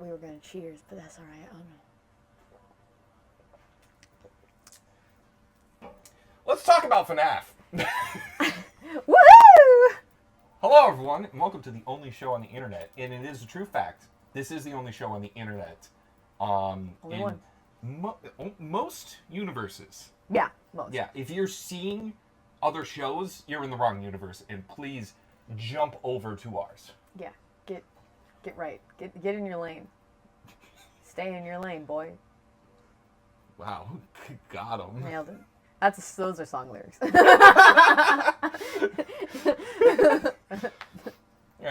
we were going to cheers, but that's all right. I don't know. Let's talk about FNAF. Woohoo! Hello, everyone, and welcome to the only show on the internet. And it is a true fact. This is the only show on the internet. Only in one. Most universes. Yeah, most. Yeah, if you're seeing other shows, you're in the wrong universe. And please jump over to ours. Yeah, get right. Get in your lane. Stay in your lane, boy. Wow, got him. Nailed it. Those are song lyrics. All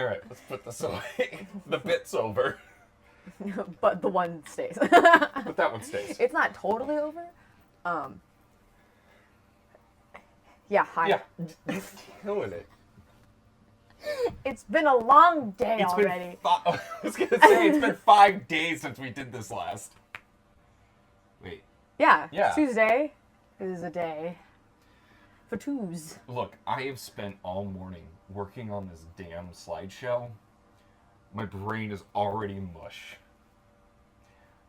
right, let's put this away. The bit's over. But the one stays. But that one stays. It's not totally over. Yeah, hi. Yeah, you're killing it. It's been a long day already. I was going to say, it's been 5 days since we did this last. Wait. Yeah. Yeah. Tuesday is a day for twos. Look, I have spent all morning working on this damn slideshow. My brain is already mush.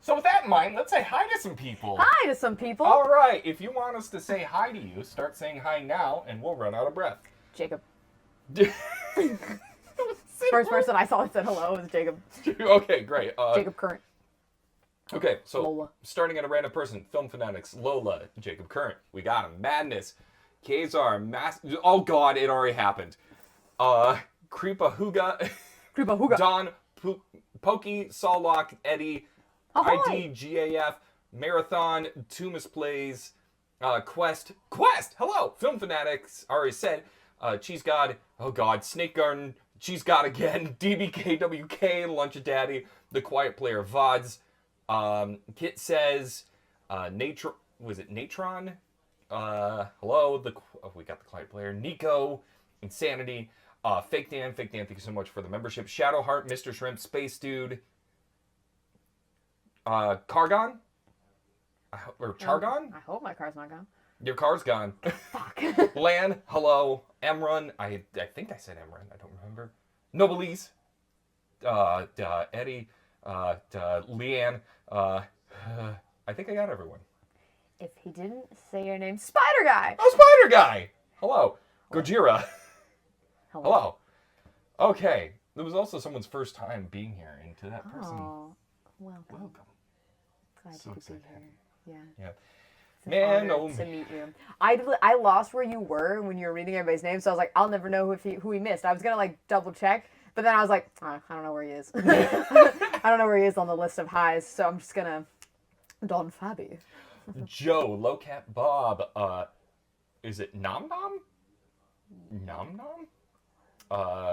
So with that in mind, let's say hi to some people. Hi to some people. All right, if you want us to say hi to you, start saying hi now, and we'll run out of breath. Jacob. First person I saw that said hello was Jacob. Okay, great. Jacob Current. Okay, so Lola. starting at a random person, Film Fanatics, Lola, Jacob Current, we got him. Madness, Kazar, oh god, it already happened. Creepahuga, Don, Pokey, Sawlock, Eddie, Ahoy! IDGAF, Marathon, Tumas Plays, Quest, hello, Film Fanatics, already said, Cheese God, oh god, Snake Garden, Cheese God again, DBKWK, Lunch of Daddy, The Quiet Player, VODs, Kit says, was it Natron? Hello, we got the Quiet Player, Nico, Insanity, Fake Dan, thank you so much for the membership, Shadowheart, Mr. Shrimp, Space Dude, Cargon? Or Chargon? I hope my car's not gone. Your car's gone. Fuck. Lan, hello, Emrun, I think I said Emrun, I don't remember. Noblese, Eddie, Leanne, I think I got everyone. If he didn't say your name, Spider Guy! Oh, Spider Guy! Hello. Gojira. Hello. Okay. It was also someone's first time being here, and to that person, Welcome. Glad So you could excited. be here. Yeah. Yeah. It's an Man, honor to meet you. I lost where you were when you were reading everybody's name, so I was like, I'll never know who he missed. I was gonna double check, but then I was like, I don't know where he is. I don't know where he is on the list of highs, so I'm just gonna Don Fabi. Joe, Low Cat Bob, is it Nom Nom? Nom Nom?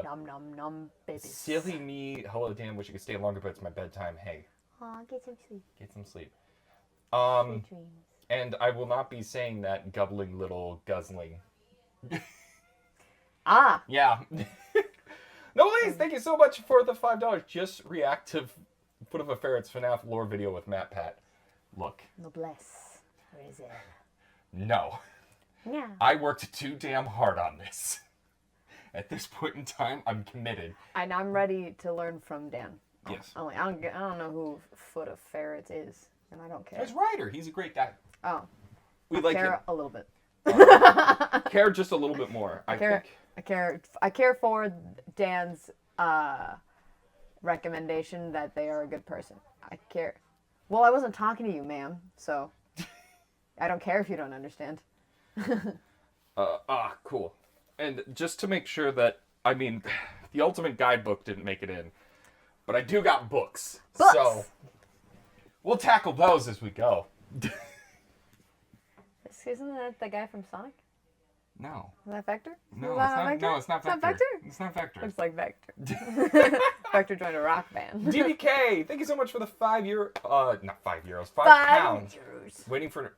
Nom nom nom, baby. Silly me, hello Dan, wish you could stay longer, but it's my bedtime. Hey, Aw, get some sleep. get some sleep. Sweet dreams. And I will not be saying that gubbling little guzzling. Ah! Yeah. No, Liz, thank you so much for the $5. Just react to Foot of a Ferret's FNAF lore video with Matt Pat. Look. Noblesse. Where is it? No. Yeah. I worked too damn hard on this. At this point in time, I'm committed. And I'm ready to learn from Dan. Yes. I don't know who Foot of Ferret is, and I don't care. It's Ryder. He's a great guy. Oh. We like care him. a little bit. Care just a little bit more. I care for Dan's recommendation that they are a good person. I care. Well, I wasn't talking to you, ma'am, so I don't care if you don't understand. Cool. And just to make sure that, I mean, the Ultimate Guidebook didn't make it in, but I do got books. Books! So we'll tackle those as we go. Isn't that the guy from Sonic? No. Is that Vector? No, Is it's that not, Vector? no, it's not Vector. It's not Vector. Looks like Vector. Vector joined a rock band. DBK, thank you so much for the not 5 euros, 5 pounds. Waiting for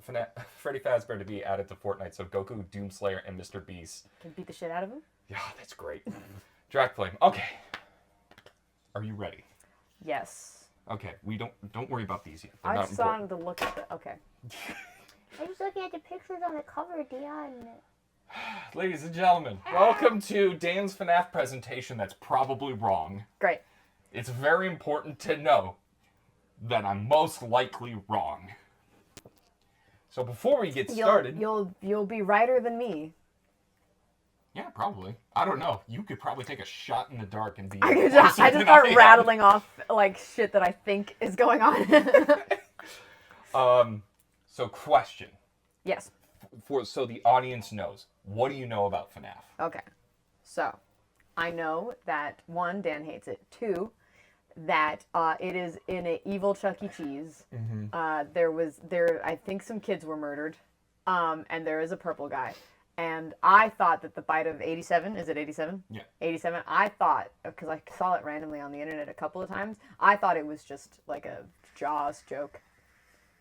Freddy Fazbear to be added to Fortnite, so Goku, Doomslayer, and Mr. Beast. Can beat the shit out of him? Yeah, that's great. Drag Flame. Okay. Are you ready? Yes. Okay, we don't worry about these yet. They're I not just wanted important. to look at the... Okay. I'm just looking at the pictures on the cover, Dion. Ladies and gentlemen, welcome to Dan's FNAF presentation that's probably wrong. Great. It's very important to know then I'm most likely wrong. So before we get started... You'll be righter than me. Yeah, probably. I don't know. You could probably take a shot in the dark and be... I just start rattling off, like, shit that I think is going on. So question. Yes. So the audience knows. What do you know about FNAF? Okay. So, I know that, 1, Dan hates it. 2, that it is in an evil Chuck E. Cheese. Mm-hmm. I think some kids were murdered. And there is a purple guy. And I thought that the bite of 87, is it 87? Yeah. 87, I thought, because I saw it randomly on the internet a couple of times, I thought it was just like a Jaws joke.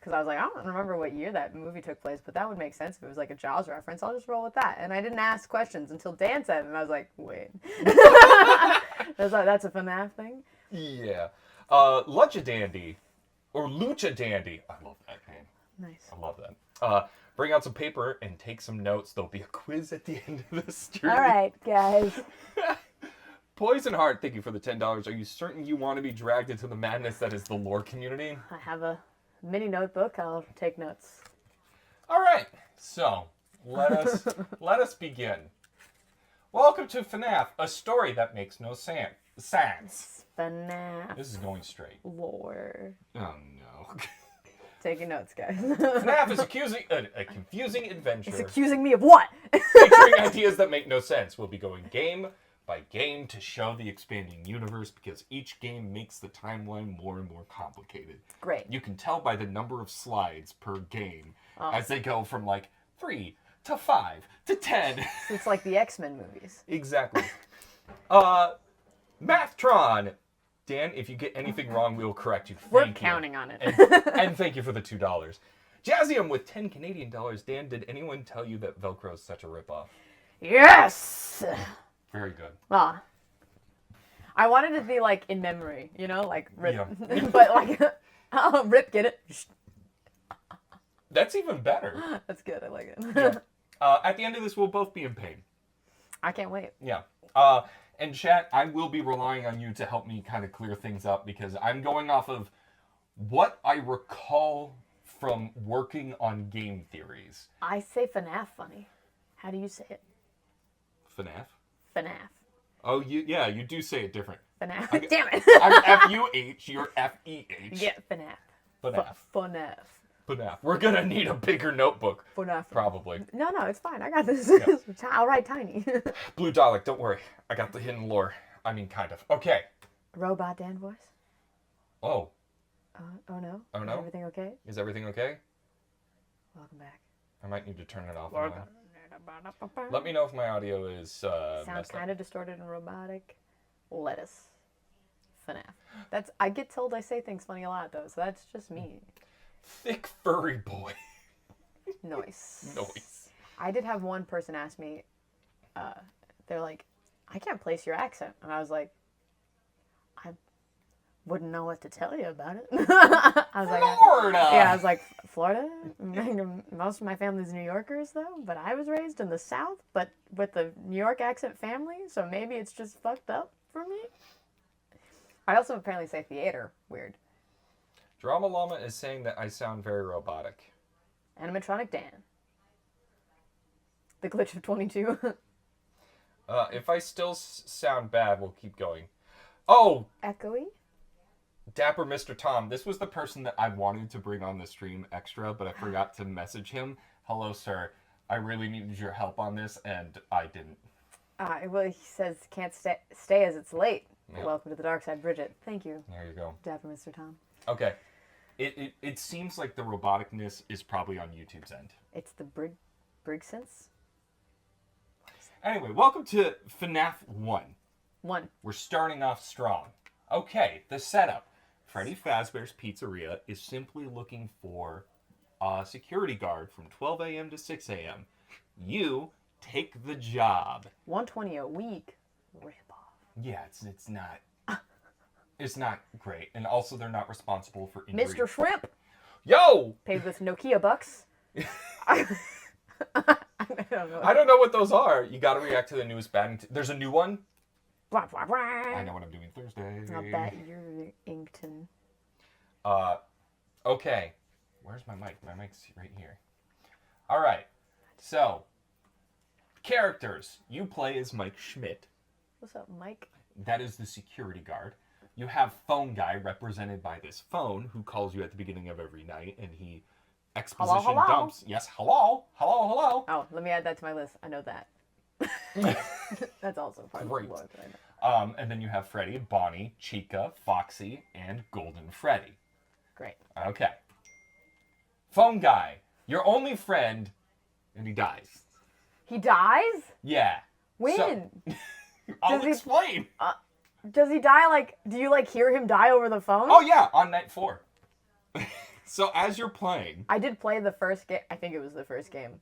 Because I was like, I don't remember what year that movie took place, but that would make sense if it was like a Jaws reference. I'll just roll with that. And I didn't ask questions until Dan said it, and I was like, wait. That's a FNAF thing? Yeah. Lucha Dandy, or Lucha Dandy. I love that name. Nice. I love that. Bring out some paper and take some notes. There'll be a quiz at the end of the stream. All right, guys. Poison Heart, thank you for the $10. Are you certain you want to be dragged into the madness that is the lore community? I have a mini notebook. I'll take notes. All right. So, let us begin. Welcome to FNAF, a story that makes no sense. FNAF This is going straight. Lore. Oh, no. Taking notes, guys. FNAF is a confusing adventure. It's accusing me of what? Featuring ideas that make no sense. We'll be going game by game to show the expanding universe because each game makes the timeline more and more complicated. Great. You can tell by the number of slides per game as they go from like 3 to 5 to 10. It's like the X-Men movies. Exactly. Mathtron. Dan, if you get anything wrong, we will correct you. We're counting on it. And thank you for the $2. Jazzium with 10 Canadian dollars. Dan, did anyone tell you that Velcro is such a ripoff? Yes! Very good. I wanted it to be like in memory, you know, like Rip. Yeah. But like, oh, Rip, get it? That's even better. That's good, I like it. Yeah. At the end of this, we'll both be in pain. I can't wait. Yeah. And chat, I will be relying on you to help me kind of clear things up because I'm going off of what I recall from working on game theories. I say FNAF funny. How do you say it? FNAF? FNAF. Oh, you do say it different. FNAF. Damn it. I'm F-U-H, you're F-E-H. Yeah, FNAF. FNAF. FNAF. FNAF. We're going to need a bigger notebook. FNAF. Probably. No, it's fine. I got this. Yeah. I'll write tiny. Blue Dalek, don't worry. I got the hidden lore. I mean, kind of. Okay. Robot Dan voice? Oh. Oh no? Oh no? Is everything okay? Is everything okay? Welcome back. I might need to turn it off. Let me know if my audio is Sounds kind of distorted and robotic. Lettuce. FNAF. I get told I say things funny a lot though, so that's just me. Thick furry boy. Noise. Noise. I did have one person ask me, they're like, I can't place your accent. And I was like, I wouldn't know what to tell you about it. I was Florida! Yeah, I was like, Florida? Most of my family's New Yorkers, though. But I was raised in the South, but with a New York accent family. So maybe it's just fucked up for me. I also apparently say theater. Weird. Drama Llama is saying that I sound very robotic. Animatronic Dan. The glitch of 22. If I still sound bad, we'll keep going. Oh! Echoey? Dapper Mr. Tom. This was the person that I wanted to bring on the stream extra, but I forgot to message him. Hello, sir. I really needed your help on this, and I didn't. Well, he says can't stay as it's late. Yeah. Welcome to the dark side, Bridget. Thank you. There you go. Dapper Mr. Tom. Okay. It seems like the roboticness is probably on YouTube's end. It's the Brigsons? Anyway, welcome to FNAF 1. 1. We're starting off strong. Okay, the setup. Freddy Fazbear's Pizzeria is simply looking for a security guard from 12 a.m. to 6 a.m. You take the job. $120 a week. Rip off. Yeah, it's not. It's not great. And also they're not responsible for injury. Mr. Shrimp. Yo! Paid with Nokia bucks. I don't know what those are. You gotta react to the newest batting. There's a new one? Blah, blah, blah. I know what I'm doing Thursday. I'll bet you're Inkton. Okay. Where's my mic? My mic's right here. All right. So, characters. You play as Mike Schmidt. What's up, Mike? That is the security guard. You have Phone Guy, represented by this phone, who calls you at the beginning of every night, and he exposition hello. dumps. Yes, hello. Oh, let me add that to my list. I know that. That's also part Great. of the book. I know. And then you have Freddy, Bonnie, Chica, Foxy, and Golden Freddy. Great. Okay. Phone Guy, your only friend, and he dies. He dies? Yeah. When? So, I'll explain. Does he die, like, do you, like, hear him die over the phone? Oh, yeah, on night 4. So, as you're playing... I did play the first game. I think it was the first game.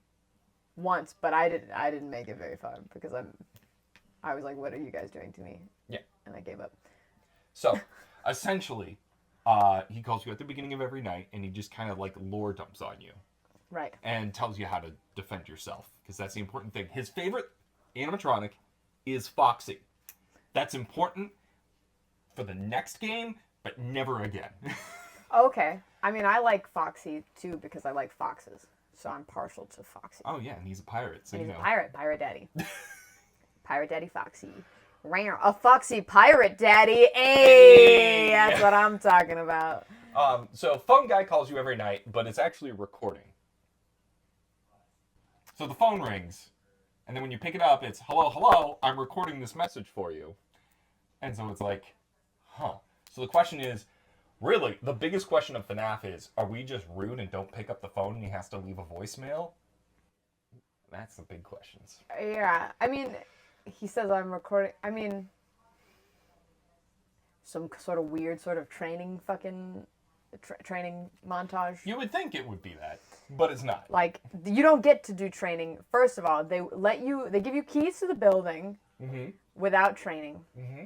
Once, but I didn't make it very far because I was like, what are you guys doing to me? Yeah. And I gave up. So, essentially, he calls you at the beginning of every night, and he just kind of, like, lore dumps on you. Right. And tells you how to defend yourself, because that's the important thing. His favorite animatronic is Foxy. That's important for the next game, but never again. Okay. I mean, I like Foxy, too, because I like foxes. So I'm partial to Foxy. Oh, yeah, and he's a pirate, so He's you know. a pirate daddy. Pirate daddy Foxy. A Foxy pirate daddy. Hey, that's what I'm talking about. So Phone Guy calls you every night, but it's actually a recording. So the phone rings, and then when you pick it up, it's, hello, I'm recording this message for you. And so it's like, huh. So the question is, really, the biggest question of FNAF is, are we just rude and don't pick up the phone and he has to leave a voicemail? That's the big questions. Yeah, I mean, he says I'm recording. I mean, some sort of weird sort of training training montage. You would think it would be that, but it's not. Like, you don't get to do training. First of all, they give you keys to the building without training. Mm-hmm.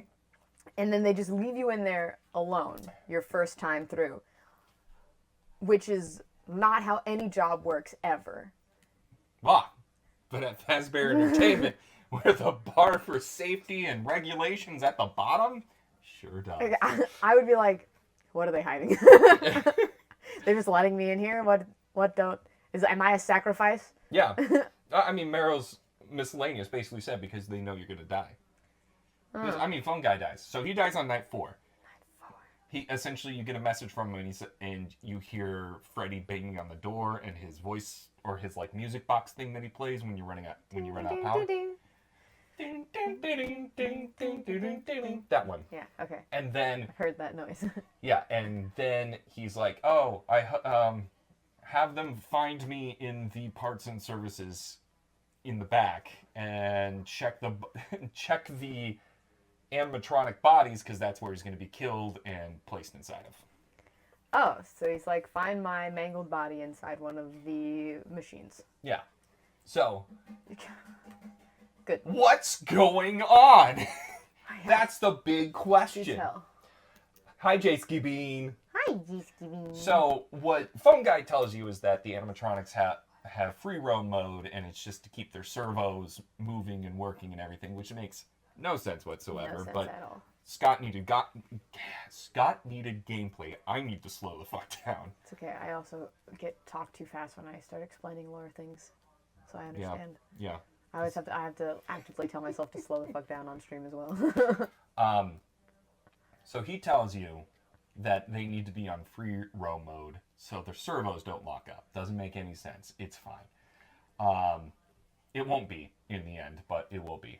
And then they just leave you in there alone your first time through, which is not how any job works ever. Ah, but at Fazbear Entertainment, where the bar for safety and regulations at the bottom, sure does. I would be like, what are they hiding? They're just letting me in here? Am I a sacrifice? Yeah. I mean, Merrill's miscellaneous basically said because they know you're going to die. Because, I mean, Phone Guy dies. So he dies on night 4. Essentially, you get a message from him, and you hear Freddy banging on the door, and his voice, or his, like, music box thing that he plays when you run out of power. That one. Yeah, okay. And then... I heard that noise. Yeah, and then he's like, oh, have them find me in the parts and services in the back, and check the animatronic bodies, because that's where he's going to be killed and placed inside of. Oh, so he's like, find my mangled body inside one of the machines. Yeah. So, Good. what's going on? That's the big question. Hi, J-Ski Bean. Hi, J-Ski Bean. So, what Phone Guy tells you is that the animatronics have free roam mode, and it's just to keep their servos moving and working and everything, which makes no sense whatsoever. No sense but at all. Scott needed gameplay. I need to slow the fuck down. It's okay. I also talk too fast when I start explaining lore things, so I understand. Yeah. I have to actively tell myself to slow the fuck down on stream as well. So he tells you that they need to be on free roam mode so their servos don't lock up. Doesn't make any sense. It's fine. It won't be in the end, but it will be.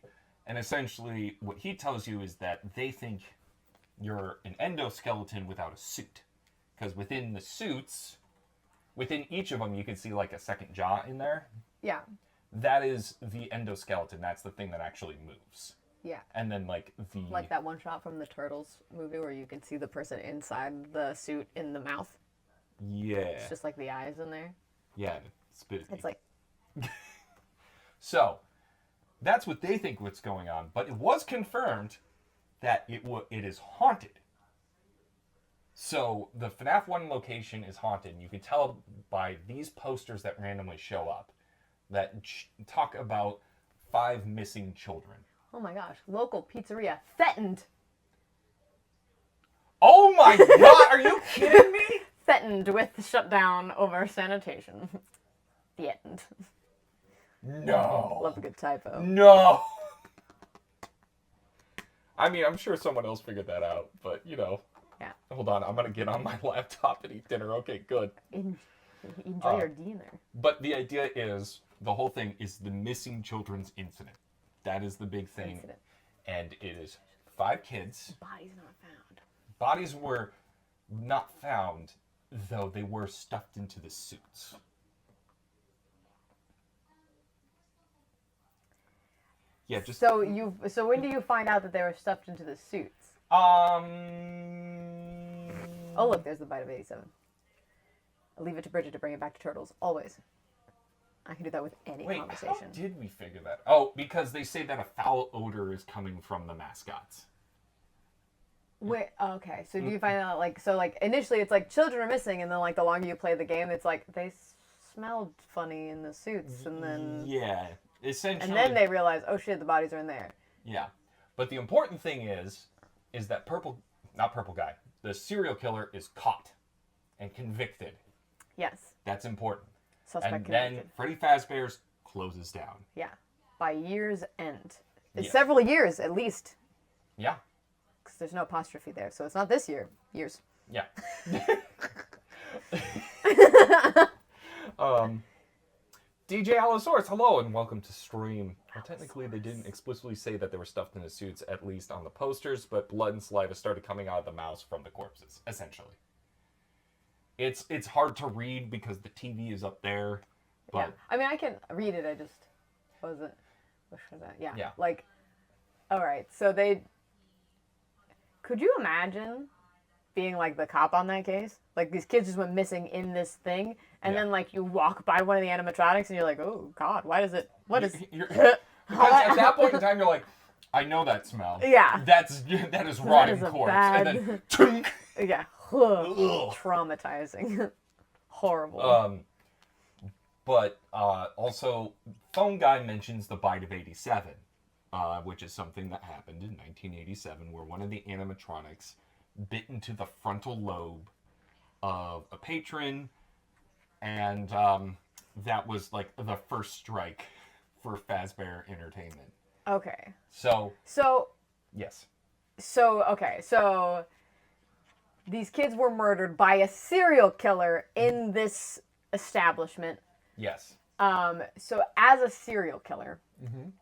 And essentially, what he tells you is that they think you're an endoskeleton without a suit. Because within the suits, within each of them, you can see like a second jaw in there. Yeah. That is the endoskeleton. That's the thing that actually moves. Yeah. And then like that one shot from the Turtles movie where you can see the person inside the suit in the mouth. Yeah. It's just like the eyes in there. Yeah. It's like... So... That's what they think what's going on, but it was confirmed that it is haunted. So the FNAF 1 location is haunted, and you can tell by these posters that randomly show up that talk about 5 missing children. Oh my gosh, local pizzeria threatened. Oh my god, are you kidding me? Threatened with shutdown over sanitation. The end. No. Love a good typo. No. I mean, I'm sure someone else figured that out, but you know. Yeah. Hold on, I'm gonna get on my laptop and eat dinner. Okay, good. Enjoy your dinner. But the idea is, the whole thing is the missing children's incident. That is the big thing. Incident. And it is 5 kids. Bodies not found. Bodies were not found, though they were stuffed into the suits. Yeah, just So when do you find out that they were stuffed into the suits? Oh look, there's the bite of 87. I'll leave it to Bridget to bring it back to turtles. Always. I can do that with any Wait, conversation. how did we figure that? Oh, because they say that a foul odor is coming from the mascots. Wait, okay. So do you find out like initially it's like children are missing, and then like the longer you play the game, it's like they smelled funny in the suits, and then Yeah, essentially. and then they realize, oh shit, the bodies are in there. Yeah, but the important thing is that not purple guy, the serial killer is caught and convicted. Yes. That's important. Suspect And convicted. then Freddy Fazbear's closes down. Yeah. By year's end. It's Yeah. several years at least. Yeah. Because there's no apostrophe there, so it's not this year. Years. Yeah. DJ Allosaurus, hello and welcome to stream. Well, technically, they didn't explicitly say that they were stuffed in the suits, at least on the posters, but blood and saliva started coming out of the mouths from the corpses, essentially. It's hard to read because the TV is up there, but Yeah. I mean, I can read it. I just wasn't. What should I? Yeah. Yeah. Like, all right. So they. Could you imagine being like the cop on that case? Like these kids just went missing in this thing, and Yeah. then like you walk by one of the animatronics, and you're like, oh God, why does it? What is? because at that point in time, you're like, I know that smell. Yeah. That is rotting is a corpse. bad- And then, tink. Yeah. Ugh. Traumatizing. Horrible. But also, Phone Guy mentions the bite of 87, which is something that happened in 1987, where one of the animatronics bit into the frontal lobe of a patron, and that was like the first strike for Fazbear Entertainment. Okay. So, yes. Okay. So these kids were murdered by a serial killer in this establishment. Yes. So as a serial killer,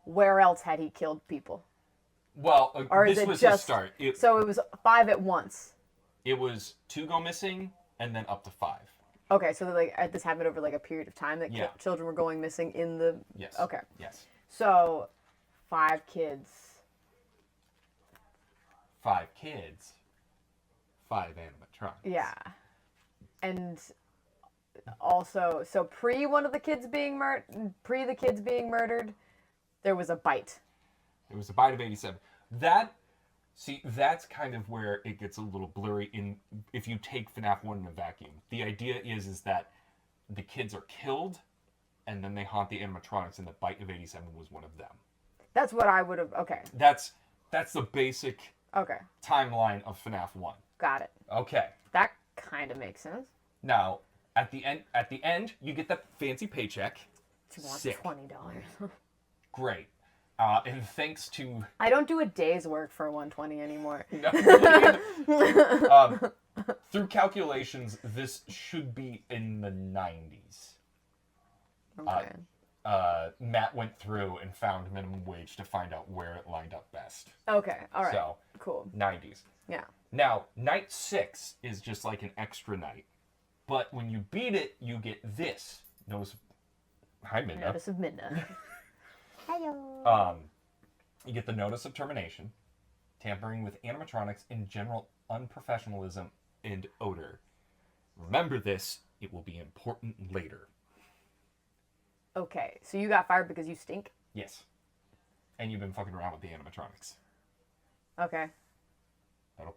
where else had he killed people? Well, Or is this it was just his start. so it was 5 at once? It was 2 go missing, and then up to 5. Okay, so like this happened over like a period of time that Yeah. children were going missing in the. Yes. Okay. Yes. So 5 kids. 5 kids. 5 animatronics. Yeah. And also, so pre the kids being murdered, there was a bite. It was a bite of 87. That's kind of where it gets a little blurry in if you take FNAF 1 in a vacuum. The idea is that the kids are killed, and then they haunt the animatronics, and the bite of 87 was one of them. That's what I would have. Okay. That's the basic Okay. timeline of FNAF 1. Got it. Okay. That kind of makes sense. Now, at the end, you get that fancy paycheck. You want Sick. $20. Great. And thanks to I don't do a day's work for $120 anymore. through calculations, this should be in the 90s. Okay. Matt went through and found minimum wage to find out where it lined up best. Okay. All right. So, Cool. 90s. Yeah. Now, night 6 is just like an extra night. But when you beat it, you get this. Hi, Minna. Notice of Midna. Hello. You get the notice of termination, tampering with animatronics, and general unprofessionalism and odor. Remember this, it will be important later. Okay. So you got fired because you stink? Yes. And you've been fucking around with the animatronics. Okay. That'll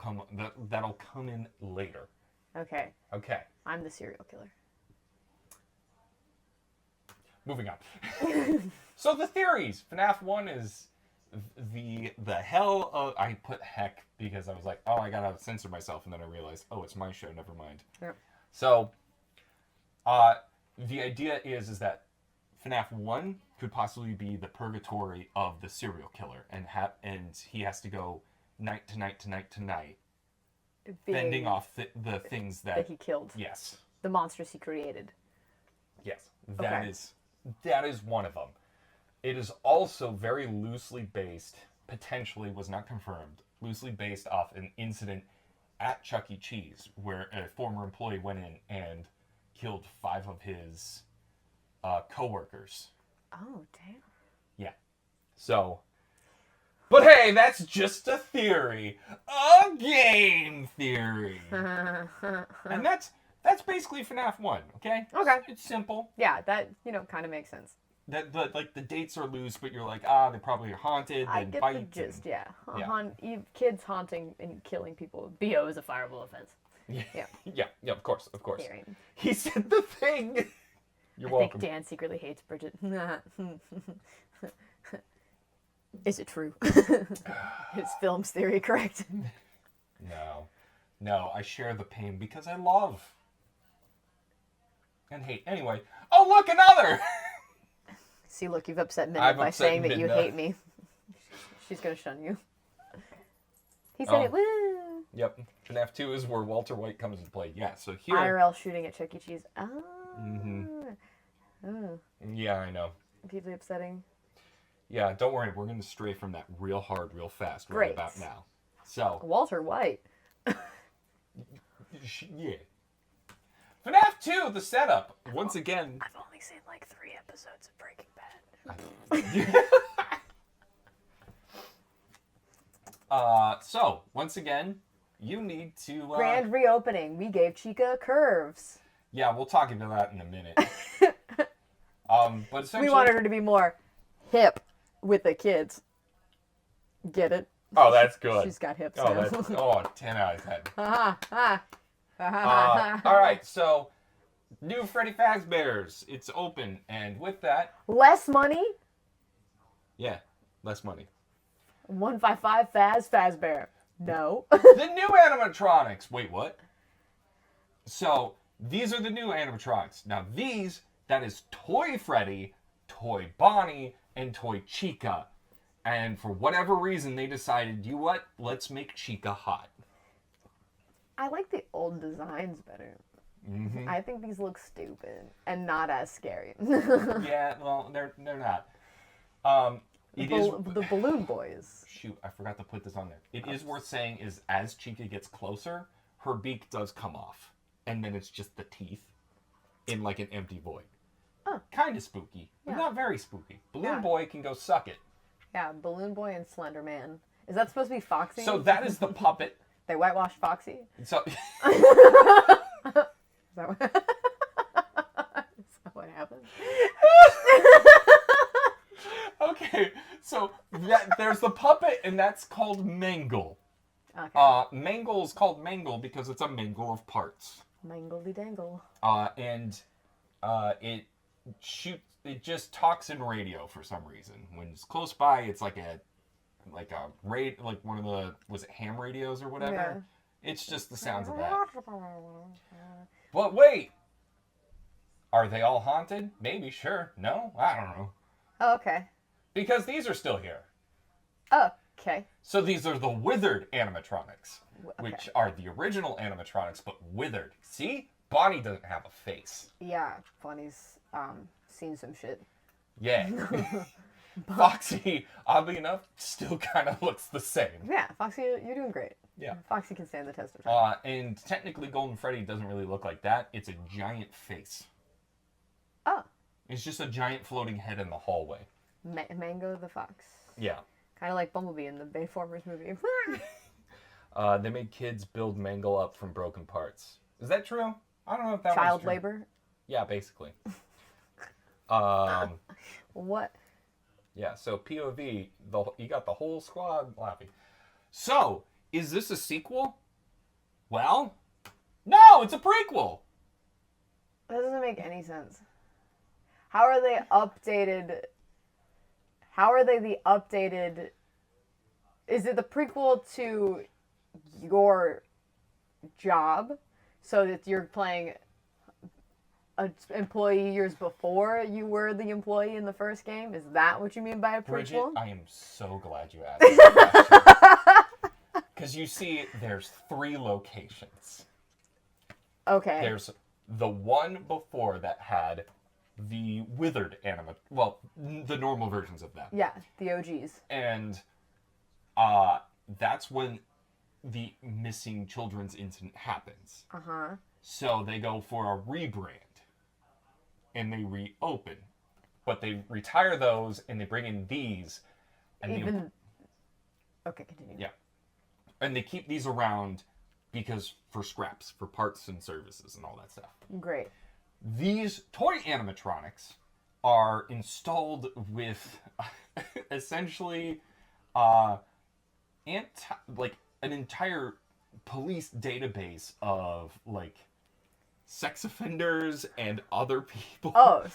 come in later. Okay. Okay. I'm the serial killer. Moving on. So the theories. FNAF 1 is the the hell of... I put heck because I was like, oh, I gotta censor myself, and then I realized, oh, it's my show, never mind. Yep. So, the idea is that FNAF 1 could possibly be the purgatory of the serial killer, and he has to go night to night to night to night, fending off the things that he killed. Yes. The monsters he created. Yes. That is one of them. It is also very loosely based, potentially was not confirmed, loosely based off an incident at Chuck E. Cheese where a former employee went in and killed 5 of his co-workers. Oh, damn. Yeah. So, but hey, that's just a theory. A game theory. And that's basically FNAF 1, okay? Okay. It's simple. Yeah, that, kind of makes sense. The dates are loose, but you're like, they probably are haunted. I They get bite. the gist, yeah. Yeah. Kids haunting and killing people. BO is a fireable offense. Yeah. Yeah, of course. Hearing. He said the thing. You're I welcome. think Dan secretly hates Bridget. Is it true? Is film's theory correct? No, I share the pain because I love and hate. Anyway, oh look, another. See, look, you've upset Minna by saying that you hate me. She's gonna shun you. He said it. Woo. Yep. FNAF 2 is where Walter White comes into play. Yeah. So here. IRL shooting at Chuck E. Cheese. Oh. Mm-hmm. Oh. Yeah, I know. Deeply upsetting. Yeah, don't worry. We're going to stray from that real hard, real fast right Great. about now. So. Walter White. Yeah. FNAF 2, the setup. Once again. I've only seen like 3 episodes of Breaking Bad. So, once again, you need to... Grand reopening. We gave Chica curves. Yeah, we'll talk about that in a minute. But essentially... We wanted her to be more hip with the kids. Get it? Oh, that's good. She's got hips Oh, now. 10 out of 10. Ha All right, so new Freddy Fazbear's. It's open, and with that... Less money? Yeah, less money. 155 Fazbear. No. The new animatronics. Wait, what? So, these are the new animatronics. Now, that is Toy Freddy, Toy Bonnie, and Toy Chica. And for whatever reason, they decided, you know what? Let's make Chica hot. I like the old designs better. Mm-hmm. I think these look stupid and not as scary. Yeah, well, they're not. The Balloon Boys. Shoot, I forgot to put this on there. It is worth saying is as Chica gets closer, her beak does come off. And then it's just the teeth in like an empty void. Oh. Kind of spooky, but not very spooky. Balloon Boy can go suck it. Yeah, Balloon Boy and Slender Man. Is that supposed to be Foxy? So that is the puppet. They whitewashed Foxy? So... Is that what happened? Okay, so there's the puppet, and that's called Mangle. Okay. Mangle is called Mangle because it's a mangle of parts. Mangledy dangle. It just talks in radio for some reason. When it's close by, it's like one of the, was it ham radios or whatever? Yeah. It's just the sounds of that. But wait! Are they all haunted? Maybe, sure. No? I don't know. Oh, okay. Because these are still here. Oh, okay. So these are the withered animatronics, which are the original animatronics, but withered. See? Bonnie doesn't have a face. Yeah, Bonnie's seen some shit. Yeah. Foxy, oddly enough, still kind of looks the same. Yeah, Foxy, you're doing great. Yeah. Foxy can stand the test of time. And technically Golden Freddy doesn't really look like that. It's a giant face. Oh. It's just a giant floating head in the hallway. Mango the Fox. Yeah. Kind of like Bumblebee in the Bayformers movie. They made kids build Mangle up from broken parts. Is that true? I don't know if that was Child true. labor? Yeah, basically. What? Yeah, so POV, you got the whole squad laughing. So, is this a sequel? Well, no, it's a prequel. That doesn't make any sense. How are they updated? How are they the updated is it the prequel to your job, so that you're playing an employee years before you were the employee in the first game? Is that what you mean by a prequel? Bridget, I am so glad you asked that question. Because you see, there's 3 locations. Okay. There's the one before that had the withered the normal versions of them. Yeah, the OGs. And that's when the missing children's incident happens. Uh-huh. So they go for a rebrand. And they reopen. But they retire those and they bring in these. And Okay, continue. Yeah. And they keep these around because for scraps, for parts and services and all that stuff. Great. These toy animatronics are installed with essentially an entire police database of like sex offenders and other people. Oh,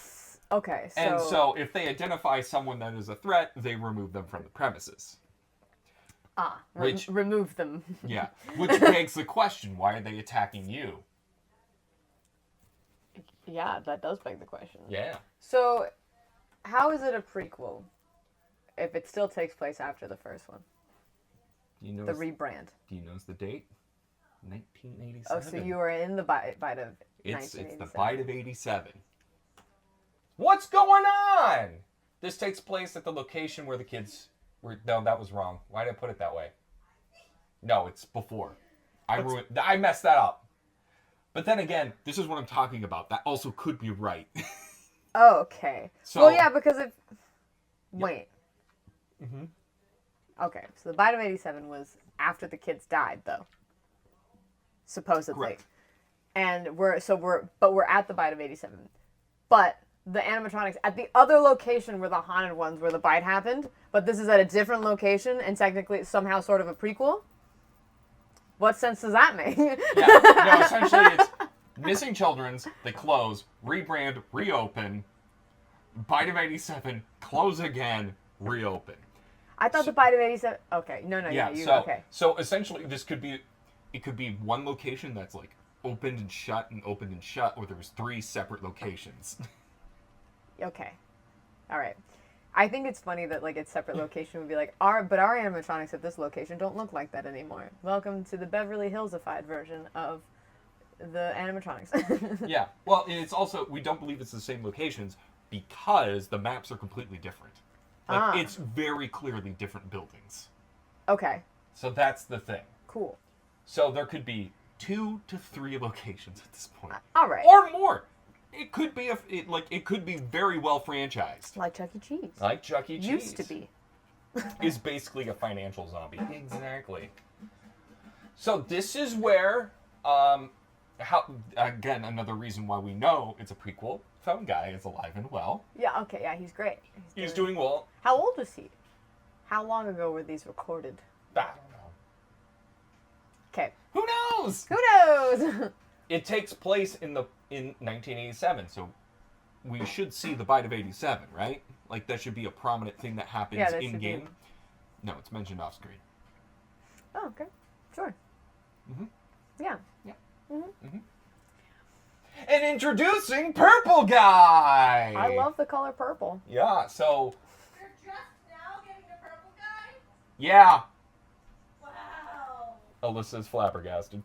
okay. So... And so if they identify someone that is a threat, they remove them from the premises. remove them. Yeah, which begs the question, why are they attacking you? Yeah, that does beg the question. Yeah. So, how is it a prequel if it still takes place after the first one? Do you know The rebrand. Do you know the date? 1987. Oh, so you were in the bite of It's 1987. the bite of 87. What's going on? This takes place at the location where the kids were... No, that was wrong. Why did I put it that way? No, it's before. I messed that up. But then again, this is what I'm talking about. That also could be right. Oh, okay. So, well, yeah, because if... Wait. Mm-hmm. Okay, so the bite of 87 was after the kids died, though. Supposedly. Correct. And we're at the bite of 87. But the animatronics at the other location were the haunted ones where the bite happened, but this is at a different location and technically it's somehow sort of a prequel. What sense does that make? Yeah, no, essentially it's missing children's, they close, rebrand, reopen, bite of 87, close again, reopen. I thought the bite of 87... Okay, no, okay. So essentially this could be one location that's like opened and shut, or there was 3 separate locations. Okay. All right. I think it's funny that like its separate location would be like our animatronics at this location don't look like that anymore. Welcome to the Beverly Hillsified version of the animatronics. Yeah. Well, and it's also, we don't believe it's the same locations because the maps are completely different. Like it's very clearly different buildings. Okay. So that's the thing. Cool. So there could be 2 to 3 locations at this point. All right. Or more. It could be it could be very well franchised. Like Chuck E. Cheese. Like Chuck E. Cheese. Used to be. Is basically a financial zombie. Exactly. So this is where again, another reason why we know it's a prequel. Phone Guy is alive and well. Yeah, okay, yeah, he's great. He's doing well. How old was he? How long ago were these recorded? I don't know. Okay. Who knows? Who knows? It takes place in 1987, so we should see the bite of 87, right? Like that should be a prominent thing that happens in game. No, it's mentioned off screen. Oh, okay. Sure. Mm-hmm. Yeah. Yeah. Mm-hmm. Mm-hmm. And introducing Purple Guy! I love the color purple. Yeah, so... You're just now getting the purple guy? Yeah! Wow. Alyssa's flabbergasted.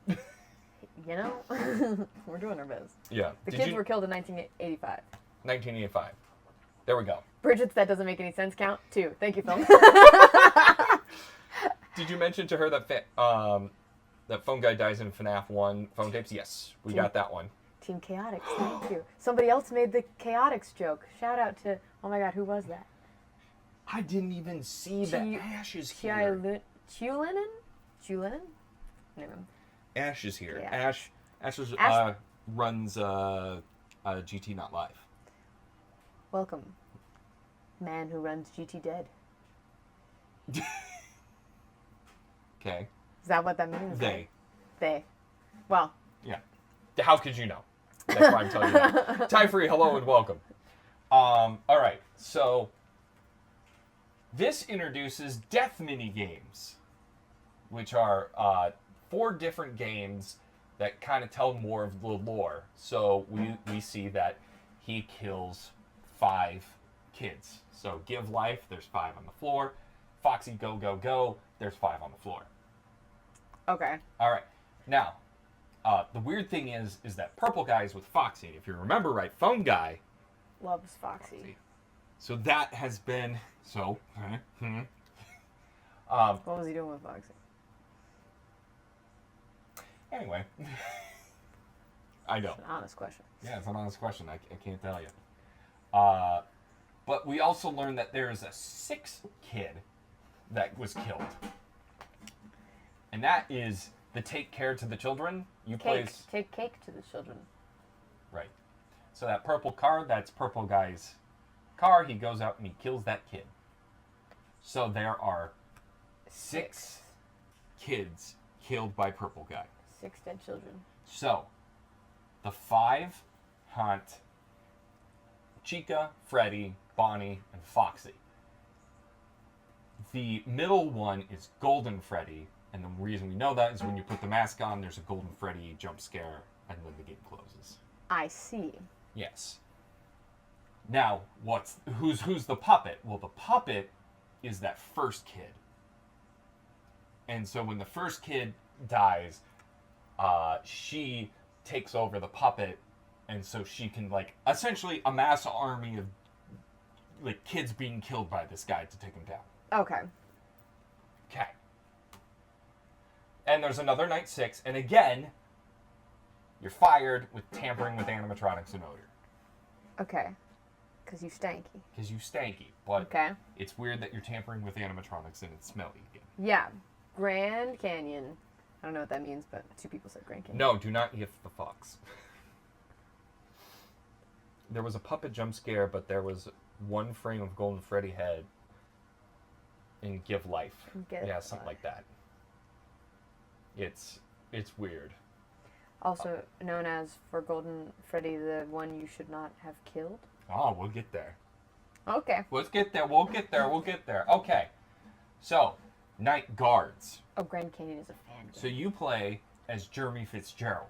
You know? We're doing our best. Yeah. The kids were killed in 1985. 1985. There we go. Bridget's that doesn't make any sense count? 2. Thank you, Phil. Did you mention to her that that Phone Guy dies in FNAF 1 phone tapes? Yes, we got that one. Team Chaotix, thank you. Somebody else made the Chaotix joke. Shout out to, oh my god, who was that? I didn't even see that Ash is here. Chulinen? Anyway. Ash is here. Yeah. Ash runs GT Not Live. Welcome, man who runs GT Dead. Okay. Is that what that means? They. Well. Yeah. How could you know? That's why I'm telling you that. Ty Free, hello and welcome. All right. So, This introduces death mini games, which are 4 different games that kind of tell more of the lore. So we see that he kills 5 kids. So give life, there's 5 on the floor. Foxy, go, go, go, there's 5 on the floor. Okay. All right. Now, the weird thing is that purple guy is with Foxy. If you remember right, phone guy. Loves Foxy. So that has been What was he doing with Foxy? Anyway, I know. It's an honest question. Yeah, it's an honest question. I can't tell you. But we also learned that there is a 6th kid that was killed. And that is the Take Care to the Children. Take cake to the children. Right. So that purple car, that's purple guy's car. He goes out and he kills that kid. So there are 6 kids killed by purple guy. 6 dead children. So, the 5 haunt Chica, Freddy, Bonnie, and Foxy. The middle one is Golden Freddy, and the reason we know that is when you put the mask on, there's a Golden Freddy jump scare, and then the game closes. I see. Yes. Now, who's the puppet? Well, the puppet is that first kid. And so when the first kid dies, she takes over the puppet, and so she can essentially amass an army of kids being killed by this guy to take him down. Okay. Okay. And there's another night 6, and again, you're fired with tampering with animatronics and odor. Okay. Because you stanky. Because you stanky, but Okay. it's weird that you're tampering with animatronics and it's smelly again. Yeah. Grand Canyon. I don't know what that means, but 2 people said Grand Canyon. No, do not gift the fox. There was a puppet jump scare, but there was 1 frame of Golden Freddy head in Give Life. Yeah, something like that. It's weird. Also known as, for Golden Freddy, the one you should not have killed. Oh, we'll get there. Okay. Let's get there. We'll get there. Okay. So, Night Guards. Oh, Grand Canyon is a fan game. So you play as Jeremy Fitzgerald.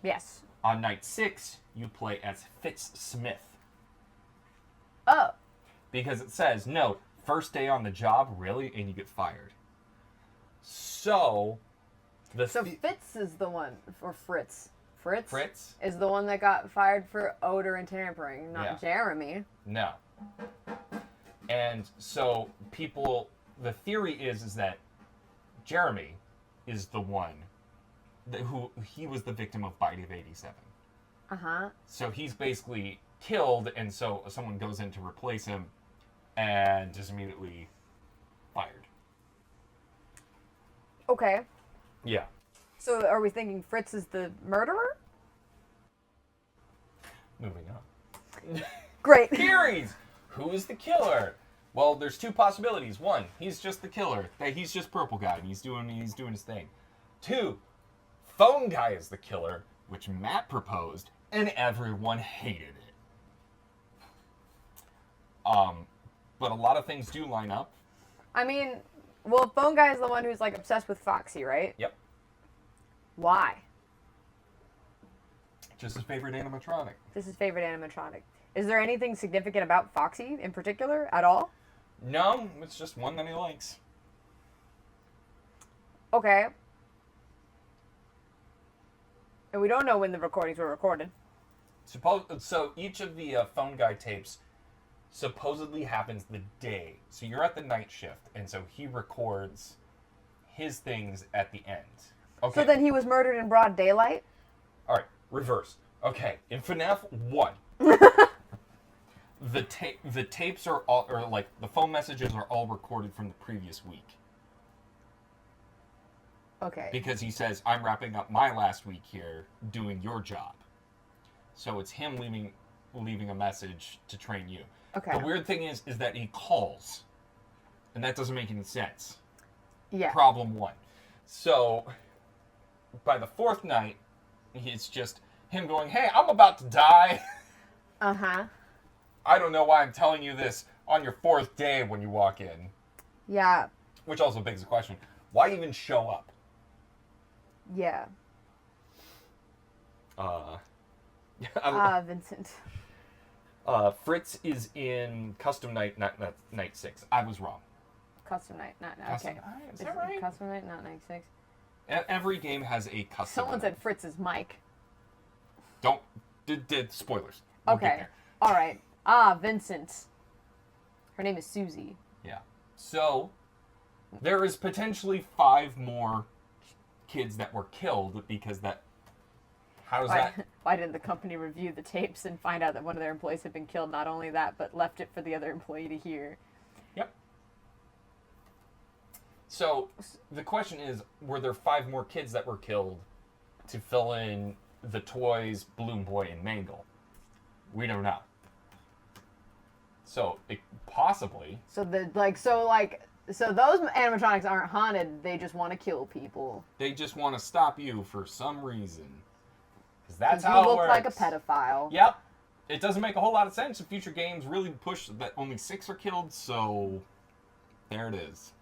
Yes. On Night 6, you play as Fitz Smith. Oh. Because it says, no, first day on the job, really? And you get fired. So, Fitz is the one, or Fritz. Fritz? Is the one that got fired for odor and tampering, not Jeremy. No. And so the theory is that Jeremy is the one who he was the victim of Bite of 87. Uh-huh. So he's basically killed, and so someone goes in to replace him and just immediately fired. Okay. Yeah. So are we thinking Fritz is the murderer? Moving on. Great. Theories! Who is the killer? Well, there's 2 possibilities. 1, he's just the killer. He's just purple guy, and he's doing his thing. 2, phone guy is the killer, which Matt proposed, and everyone hated it. But a lot of things do line up. I mean, well, phone guy is the one who's obsessed with Foxy, right? Yep. Why? Just his favorite animatronic. This is his favorite animatronic. Is there anything significant about Foxy in particular at all? No, it's just one that he likes. Okay. And we don't know when the recordings were recorded. So each of the phone guy tapes supposedly happens the day. So you're at the night shift, and so he records his things at the end. Okay. So then he was murdered in broad daylight? All right, reverse. Okay, in FNAF 1, the tapes are all, or the phone messages are all recorded from the previous week. Okay. Because he says, I'm wrapping up my last week here doing your job. So it's him leaving a message to train you. Okay. The weird thing is that he calls. And that doesn't make any sense. Yeah. Problem 1. So, by the 4th night, it's just him going, hey, I'm about to die. Uh-huh. I don't know why I'm telling you this on your 4th day when you walk in. Yeah. Which also begs the question, why even show up? Yeah. Vincent. Fritz is in Custom Night, not Night 6. I was wrong. Custom Night, not Custom okay. Night, is that right? Custom Night, not Night 6. Every game has a custom. Someone said Fritz's mic. Don't. Did spoilers. We'll get Okay. there. All right. Vincent. Her name is Susie. Yeah. So, there is potentially 5 more kids that were killed because that. How does that? Why didn't the company review the tapes and find out that one of their employees had been killed? Not only that, but left it for the other employee to hear. Yep. So, the question is, were there 5 more kids that were killed to fill in the toys, Balloon Boy, and Mangle? We don't know. So, possibly. So those animatronics aren't haunted. They just want to kill people. They just want to stop you for some reason. Because that's You how it look works. like a pedophile. Yep. It doesn't make a whole lot of sense. Future games really push that only 6 are killed, so there it is.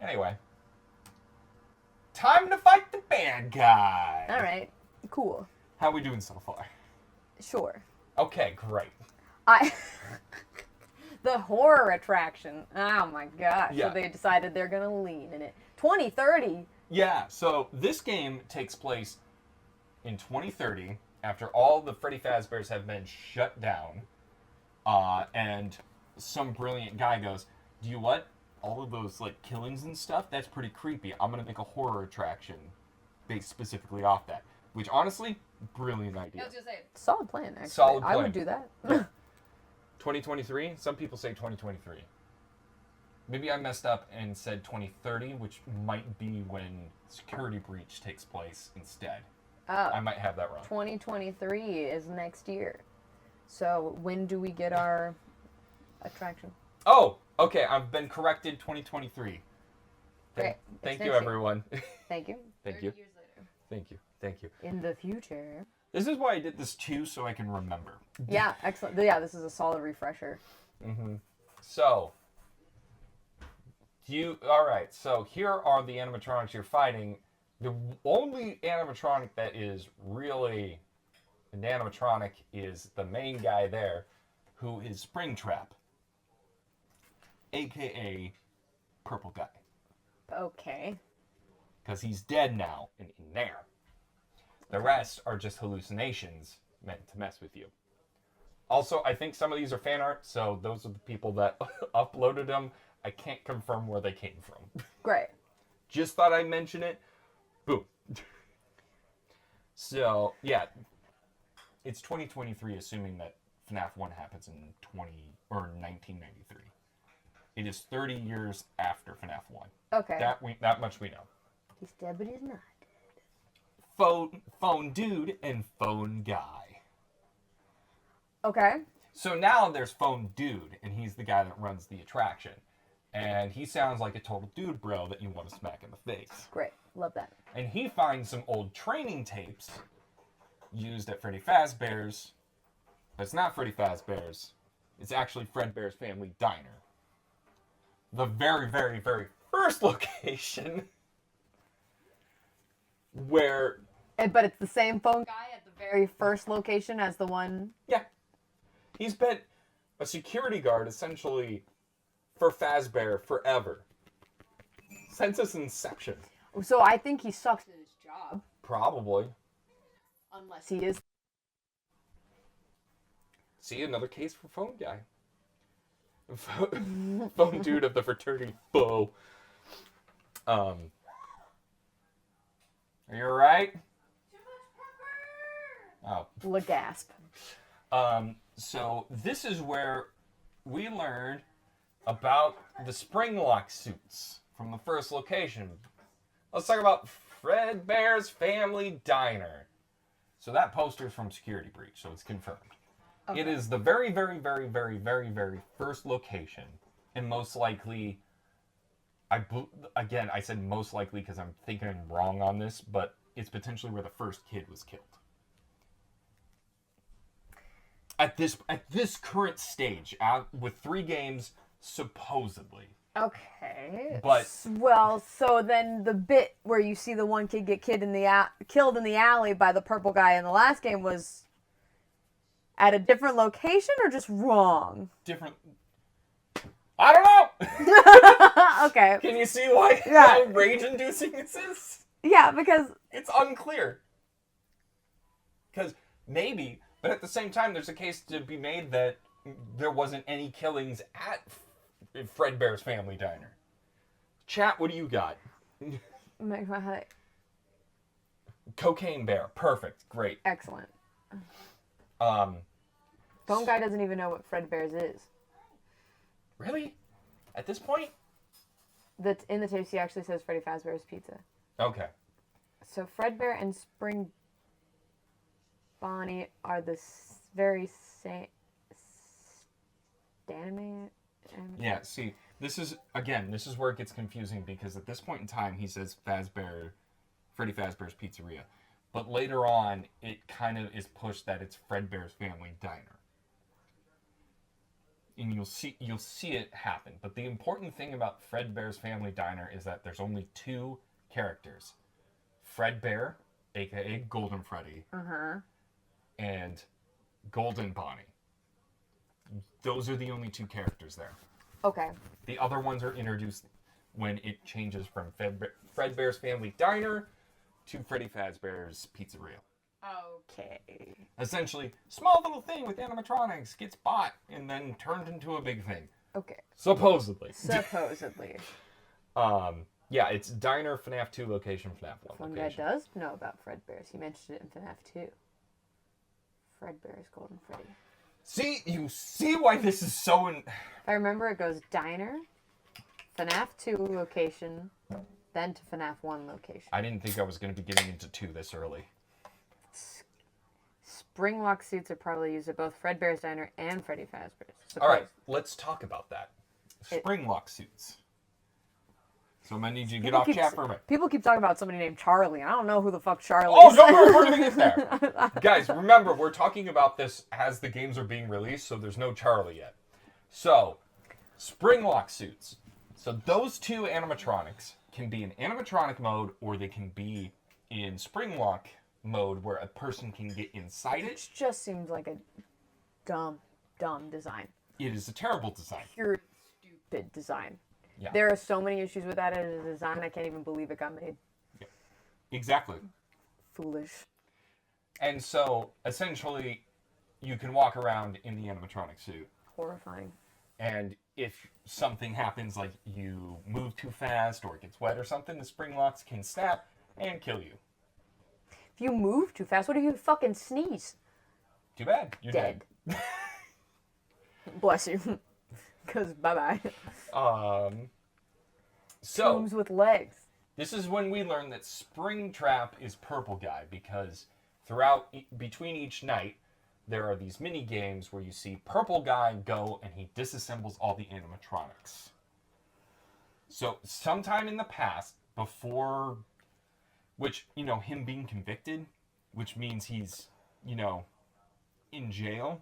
Anyway. Time to fight the bad guy. All right. Cool. How we doing so far? Sure. Okay, great. The horror attraction. Oh my gosh. Yeah. So they decided they're going to lean in it. 2030. Yeah, so this game takes place in 2030 after all the Freddy Fazbears have been shut down. And some brilliant guy goes, do you what? All of those like killings and stuff, that's pretty creepy. I'm gonna make a horror attraction based specifically off that. Which honestly, brilliant idea. I was gonna say, solid plan, actually. Solid I plan. would do that. 2023? Some people say 2023. Maybe I messed up and said 2030, which might be when Security Breach takes place instead. I might have that wrong. 2023 is next year. So when do we get our attraction? Oh, okay. I've been corrected. 2023. Great. Thank It's you, next year. everyone. Thank you. Thank you. 30 years later. Thank you. Thank you. In the future. This is why I did this too, so I can remember. Yeah, excellent. Yeah, this is a solid refresher. So, all right. So here are the animatronics you're fighting. The only animatronic that is really an animatronic is the main guy there, who is Springtrap, aka Purple Guy, Okay. because he's dead now and in there. The rest are just hallucinations meant to mess with you. Also, I think some of these are fan art, so those are the people that uploaded them. I can't confirm where they came from. Great. Just thought I'd mention it. Boom. So, yeah. It's 2023, assuming that FNAF 1 happens in 1993. It is 30 years after FNAF 1. Okay. That much we know. He's dead, but he's not. Phone dude and phone guy. Okay. So now there's phone dude, and he's the guy that runs the attraction. And he sounds like a total dude bro that you want to smack in the face. Great. Love that. And he finds some old training tapes used at Freddy Fazbear's. But it's not Freddy Fazbear's. It's actually Fredbear's Family Diner. The very, very, very first location where... But it's the same phone guy at the very first location as the one... Yeah. He's been a security guard, essentially, for Fazbear forever. Since its inception. So I think he sucks at his job. Probably. Unless he is... See, another case for phone guy. Phone dude of the fraternity foe. Are you alright? Oh. Lagasp. So this is where we learned about the spring lock suits from the first location. Let's talk about Fredbear's Family Diner. So that poster's from Security Breach, so it's confirmed. Okay. It is the very, very, very, very, very, very first location, and most likely, again, I said most likely because I'm thinking I'm wrong on this, but it's potentially where the first kid was killed. At this current stage, with 3 games, supposedly. Okay. But well, so then the bit where you see the one kid get killed in the alley by the purple guy in the last game was at a different location or just wrong? different. I don't know. Okay. Can you see why Yeah. how rage-inducing this is? Yeah, because It's unclear. Because maybe, but at the same time, there's a case to be made that there wasn't any killings at Fredbear's Family Diner. Chat, what do you got? make my head Cocaine Bear, perfect, great. excellent. Um, Phone guy doesn't even know what Fredbear's is. really? At this point? In the tapes, he actually says Freddy Fazbear's Pizza. Okay. So Fredbear and Spring Bonnie are the very same. Anime? Yeah, see, this is where it gets confusing because at this point in time, he says Freddy Fazbear's Pizzeria. But later on, it kind of is pushed that it's Fredbear's Family Diner. And you'll see it happen. But the important thing about Fredbear's Family Diner is that there's only 2 characters. Fredbear, aka Golden Freddy, and Golden Bonnie. Those are the only 2 characters there. Okay. The other ones are introduced when it changes from Fredbear's Family Diner to Freddy Fazbear's Pizzeria. Okay. Essentially, small little thing with animatronics gets bought and then turned into a big thing. Okay. Supposedly. Supposedly. Yeah, it's Diner, FNAF 2 location, FNAF 1 One guy location. does know about Fredbear's. He mentioned it in FNAF 2. Fredbear's Golden Freddy. See, you see why this is so... If I remember, it goes Diner, FNAF 2 location, then to FNAF 1 location. I didn't think I was going to be getting into 2 this early. Springlock suits are probably used at both Fredbear's Diner and Freddy Fazbear's. All right, let's talk about that. Springlock suits. So I'm going to need you to get off chat for a minute. People keep talking about somebody named Charlie, and I don't know who the fuck Charlie Oh, is. don't worry, we're going to get there. Guys, remember, we're talking about this as the games are being released, so there's no Charlie yet. So, Springlock suits. So those 2 animatronics can be in animatronic mode, or they can be in Springlock mode, where a person can get inside it. Which just seems like a dumb design. It is a terrible design. Pure stupid design. Yeah. There are so many issues with that as a design, I can't even believe it got made. Yeah. Exactly. Foolish. And so, essentially, you can walk around in the animatronic suit. Horrifying. And if something happens, like you move too fast or it gets wet or something, the spring locks can snap and kill you. If you move too fast, what if you fucking sneeze? Too bad. You're dead. Bless you. Because bye-bye. So, Rooms with legs. this is when we learn that Springtrap is Purple Guy, because between each night, there are these mini games where you see Purple Guy go and he disassembles all the animatronics. So, sometime in the past, before, him being convicted, which means he's, in jail,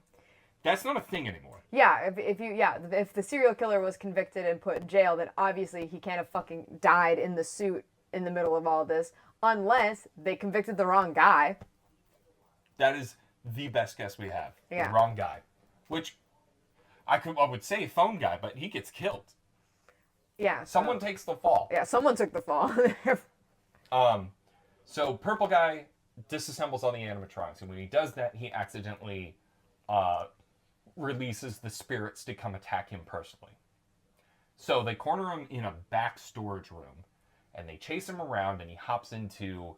that's not a thing anymore. Yeah, if the serial killer was convicted and put in jail, then obviously he can't have fucking died in the suit in the middle of all this, unless they convicted the wrong guy. That is the best guess we have. Yeah. The wrong guy. Which, I would say phone guy, but he gets killed. Yeah. Someone takes the fall. Yeah, someone took the fall. So Purple Guy disassembles all the animatronics, and when he does that, he accidentally releases the spirits to come attack him personally. So they corner him in a back storage room, and they chase him around, and he hops into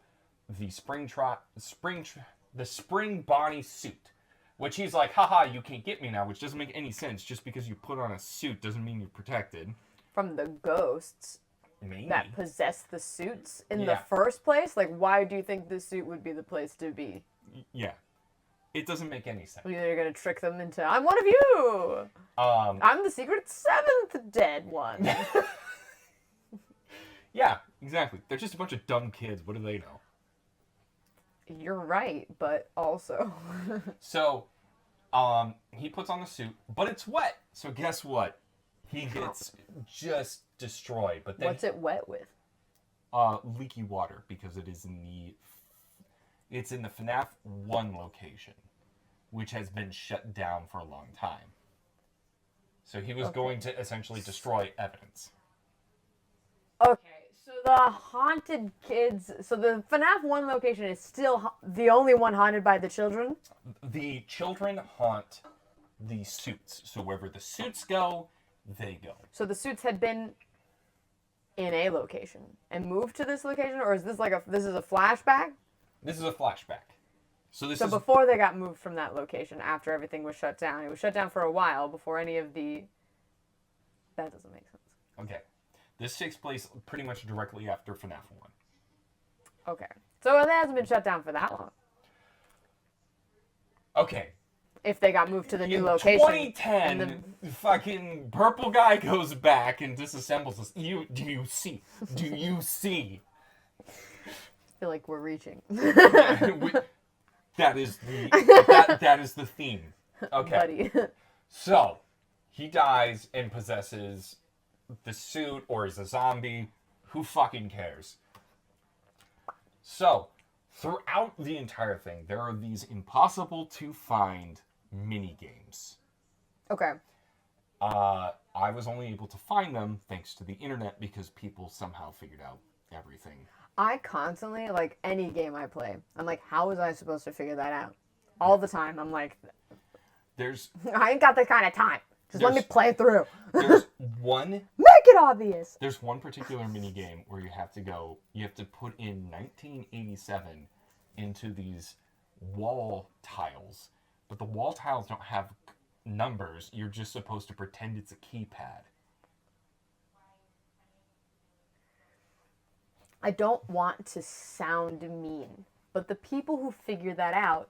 the Spring Bonnie suit, which he's like, haha, you can't get me now, which doesn't make any sense. Just because you put on a suit doesn't mean you're protected. From the ghosts Maybe. that possess the suits in the Yeah. first place? Like, why do you think the suit would be the place to be? Yeah. It doesn't make any sense. You're gonna trick them into, I'm one of you! I'm the secret 7th dead one. Yeah, exactly. They're just a bunch of dumb kids. What do they know? You're right, but also... So, He puts on the suit, but it's wet. So guess what? He gets just destroyed. But then What's it wet with? leaky water because it's in the FNAF 1 location, which has been shut down for a long time. So he was going to essentially destroy evidence. Okay, so the haunted kids. So the FNAF 1 location is still the only one haunted by the children? The children haunt the suits. So wherever the suits go, they go. So the suits had been in a location and moved to this location, or is this like this is a flashback? This is a flashback. So this So is before they got moved from that location, after everything was shut down, it was shut down for a while before any of the. That doesn't make sense. okay. This takes place pretty much directly after FNAF 1. Okay, so it hasn't been shut down for that long. Okay. If they got moved to the new In location. 2010, fucking purple guy goes back and disassembles us. Do you see? Do you see? I feel like we're reaching. That is the theme. Okay. Buddy. So, he dies and possesses the suit, or is a zombie. Who fucking cares? So, throughout the entire thing, there are these impossible to find mini games. Okay. I was only able to find them thanks to the internet because people somehow figured out everything. I constantly, like, any game I play, I'm like, how was I supposed to figure that out? All the time, I'm like, There's I ain't got that kind of time. Just let me play it through. there's one Make it obvious. There's one particular mini game where you have to put in 1987 into these wall tiles, but the wall tiles don't have numbers. You're just supposed to pretend it's a keypad. I don't want to sound mean, but the people who figure that out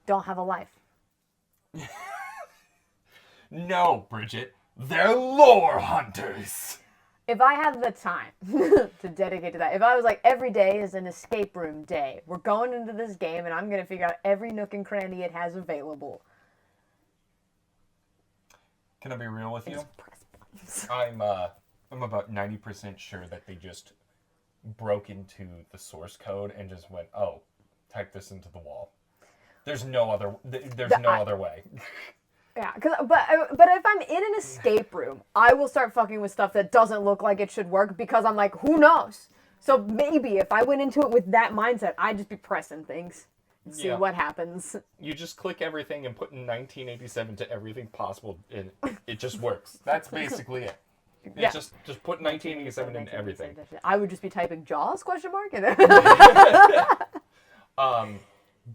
don't have a life. No, Bridget, they're lore hunters. If I had the time to dedicate to that, if I was like, every day is an escape room day, we're going into this game and I'm going to figure out every nook and cranny it has available. Can I be real with you? Just press buttons. I'm about 90% sure that they just broke into the source code and just went, oh, type this into the wall. There's no other other way. Yeah, but if I'm in an escape room, I will start fucking with stuff that doesn't look like it should work because I'm like, who knows? So maybe if I went into it with that mindset, I'd just be pressing things and see what happens. You just click everything and put in 1987 to everything possible, and it just works. That's basically it. Yeah. Just put 1987 in everything. I would just be typing Jaws ?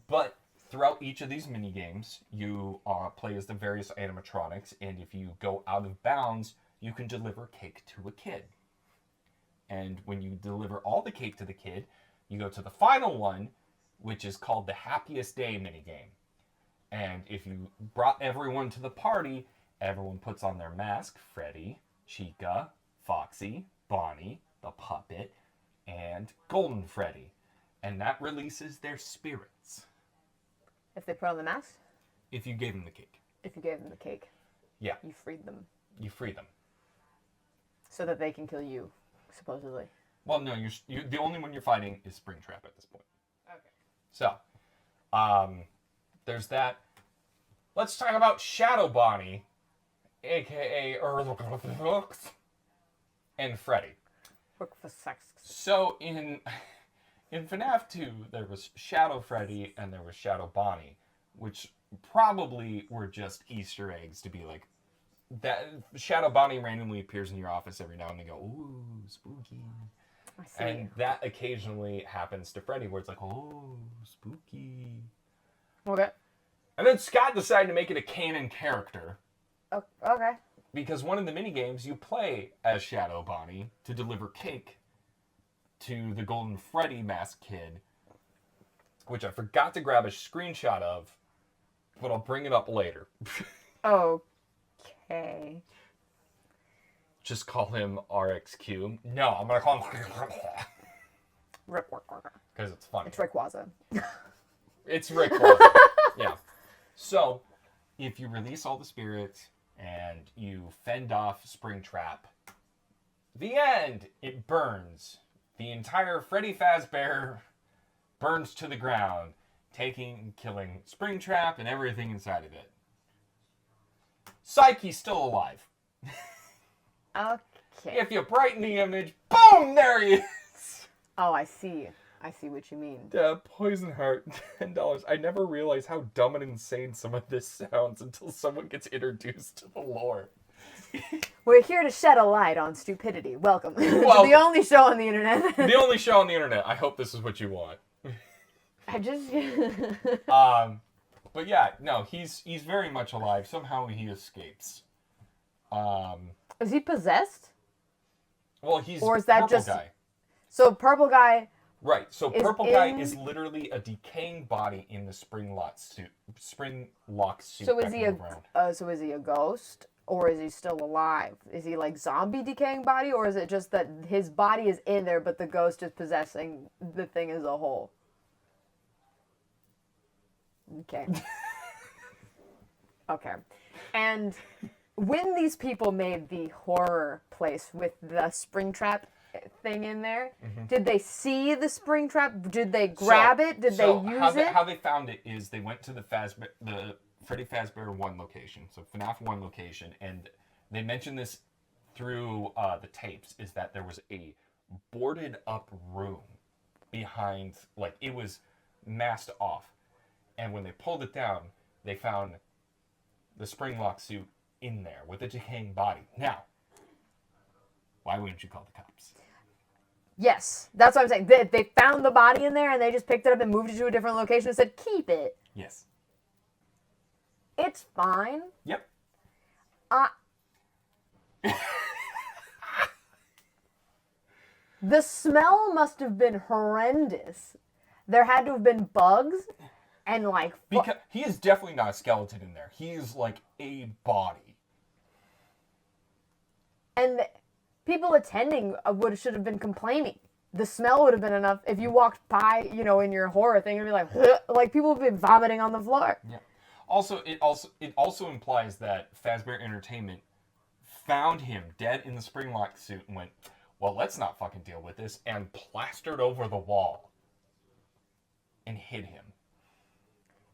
But throughout each of these mini games, you play as the various animatronics, and if you go out of bounds, you can deliver cake to a kid. And when you deliver all the cake to the kid, you go to the final one, which is called the Happiest Day minigame. And if you brought everyone to the party, everyone puts on their mask. Freddy, Chica, Foxy, Bonnie, the puppet, and Golden Freddy. And that releases their spirits. If they put on the mask? If you gave them the cake. If you gave them the cake. Yeah. You freed them. You free them. So that they can kill you, supposedly. Well, no, you're the only one you're fighting is Springtrap at this point. Okay. So, there's that. Let's talk about Shadow Bonnie, a.k.a. and Freddy. Work for sex. So, in FNAF 2, there was Shadow Freddy and there was Shadow Bonnie, which probably were just Easter eggs to be like, that Shadow Bonnie randomly appears in your office every now and then go, ooh, spooky. I see. And that occasionally happens to Freddy, where it's like, oh, spooky. Okay. And then Scott decided to make it a canon character. Oh, okay. Because one of the minigames, you play as Shadow Bonnie to deliver cake to the Golden Freddy masked kid, which I forgot to grab a screenshot of, but I'll bring it up later. Okay. Just call him RXQ. No, I'm going to call him... Because it's funny. It's Rayquaza. It's Rick Waza. Yeah. So, if you release all the spirits and you fend off Springtrap, the end, it burns. The entire Freddy Fazbear burns to the ground, killing Springtrap and everything inside of it. Psyche's still alive. Okay. If you brighten the image, boom, there he is. Oh, I see. I see what you mean. Poison Heart, $10. I never realized how dumb and insane some of this sounds until someone gets introduced to the lore. We're here to shed a light on stupidity. Welcome. To the only show on the internet. The only show on the internet. I hope this is what you want. I just... But yeah, no, he's very much alive. Somehow he escapes. Is he possessed? Well, he's or is that Purple just... Guy. So Purple Guy... Right, so Purple Guy is literally a decaying body in the spring lock suit. So is he a ghost? Or is he still alive? Is he like zombie decaying body? Or is it just that his body is in there, but the ghost is possessing the thing as a whole? Okay. Okay. And when these people made the horror place with the Springtrap thing in there, did they see the Springtrap? Did they grab it? Did they use it? How they found it is they went to the Freddy Fazbear 1 location, so FNAF 1 location, and they mentioned this through the tapes, is that there was a boarded up room behind, like, it was masked off. And when they pulled it down, they found the spring lock suit in there with a decaying body. Now, why wouldn't you call the cops? Yes, that's what I'm saying. They found the body in there and they just picked it up and moved it to a different location and said, keep it. Yes. It's fine. Yep. The smell must have been horrendous. There had to have been bugs and like... Because he is definitely not a skeleton in there. He is like a body. And people attending should have been complaining. The smell would have been enough. If you walked by, in your horror thing, it'd be like people would be vomiting on the floor. Yeah. Also, it also implies that Fazbear Entertainment found him dead in the spring lock suit and went, well, let's not fucking deal with this, and plastered over the wall and hid him.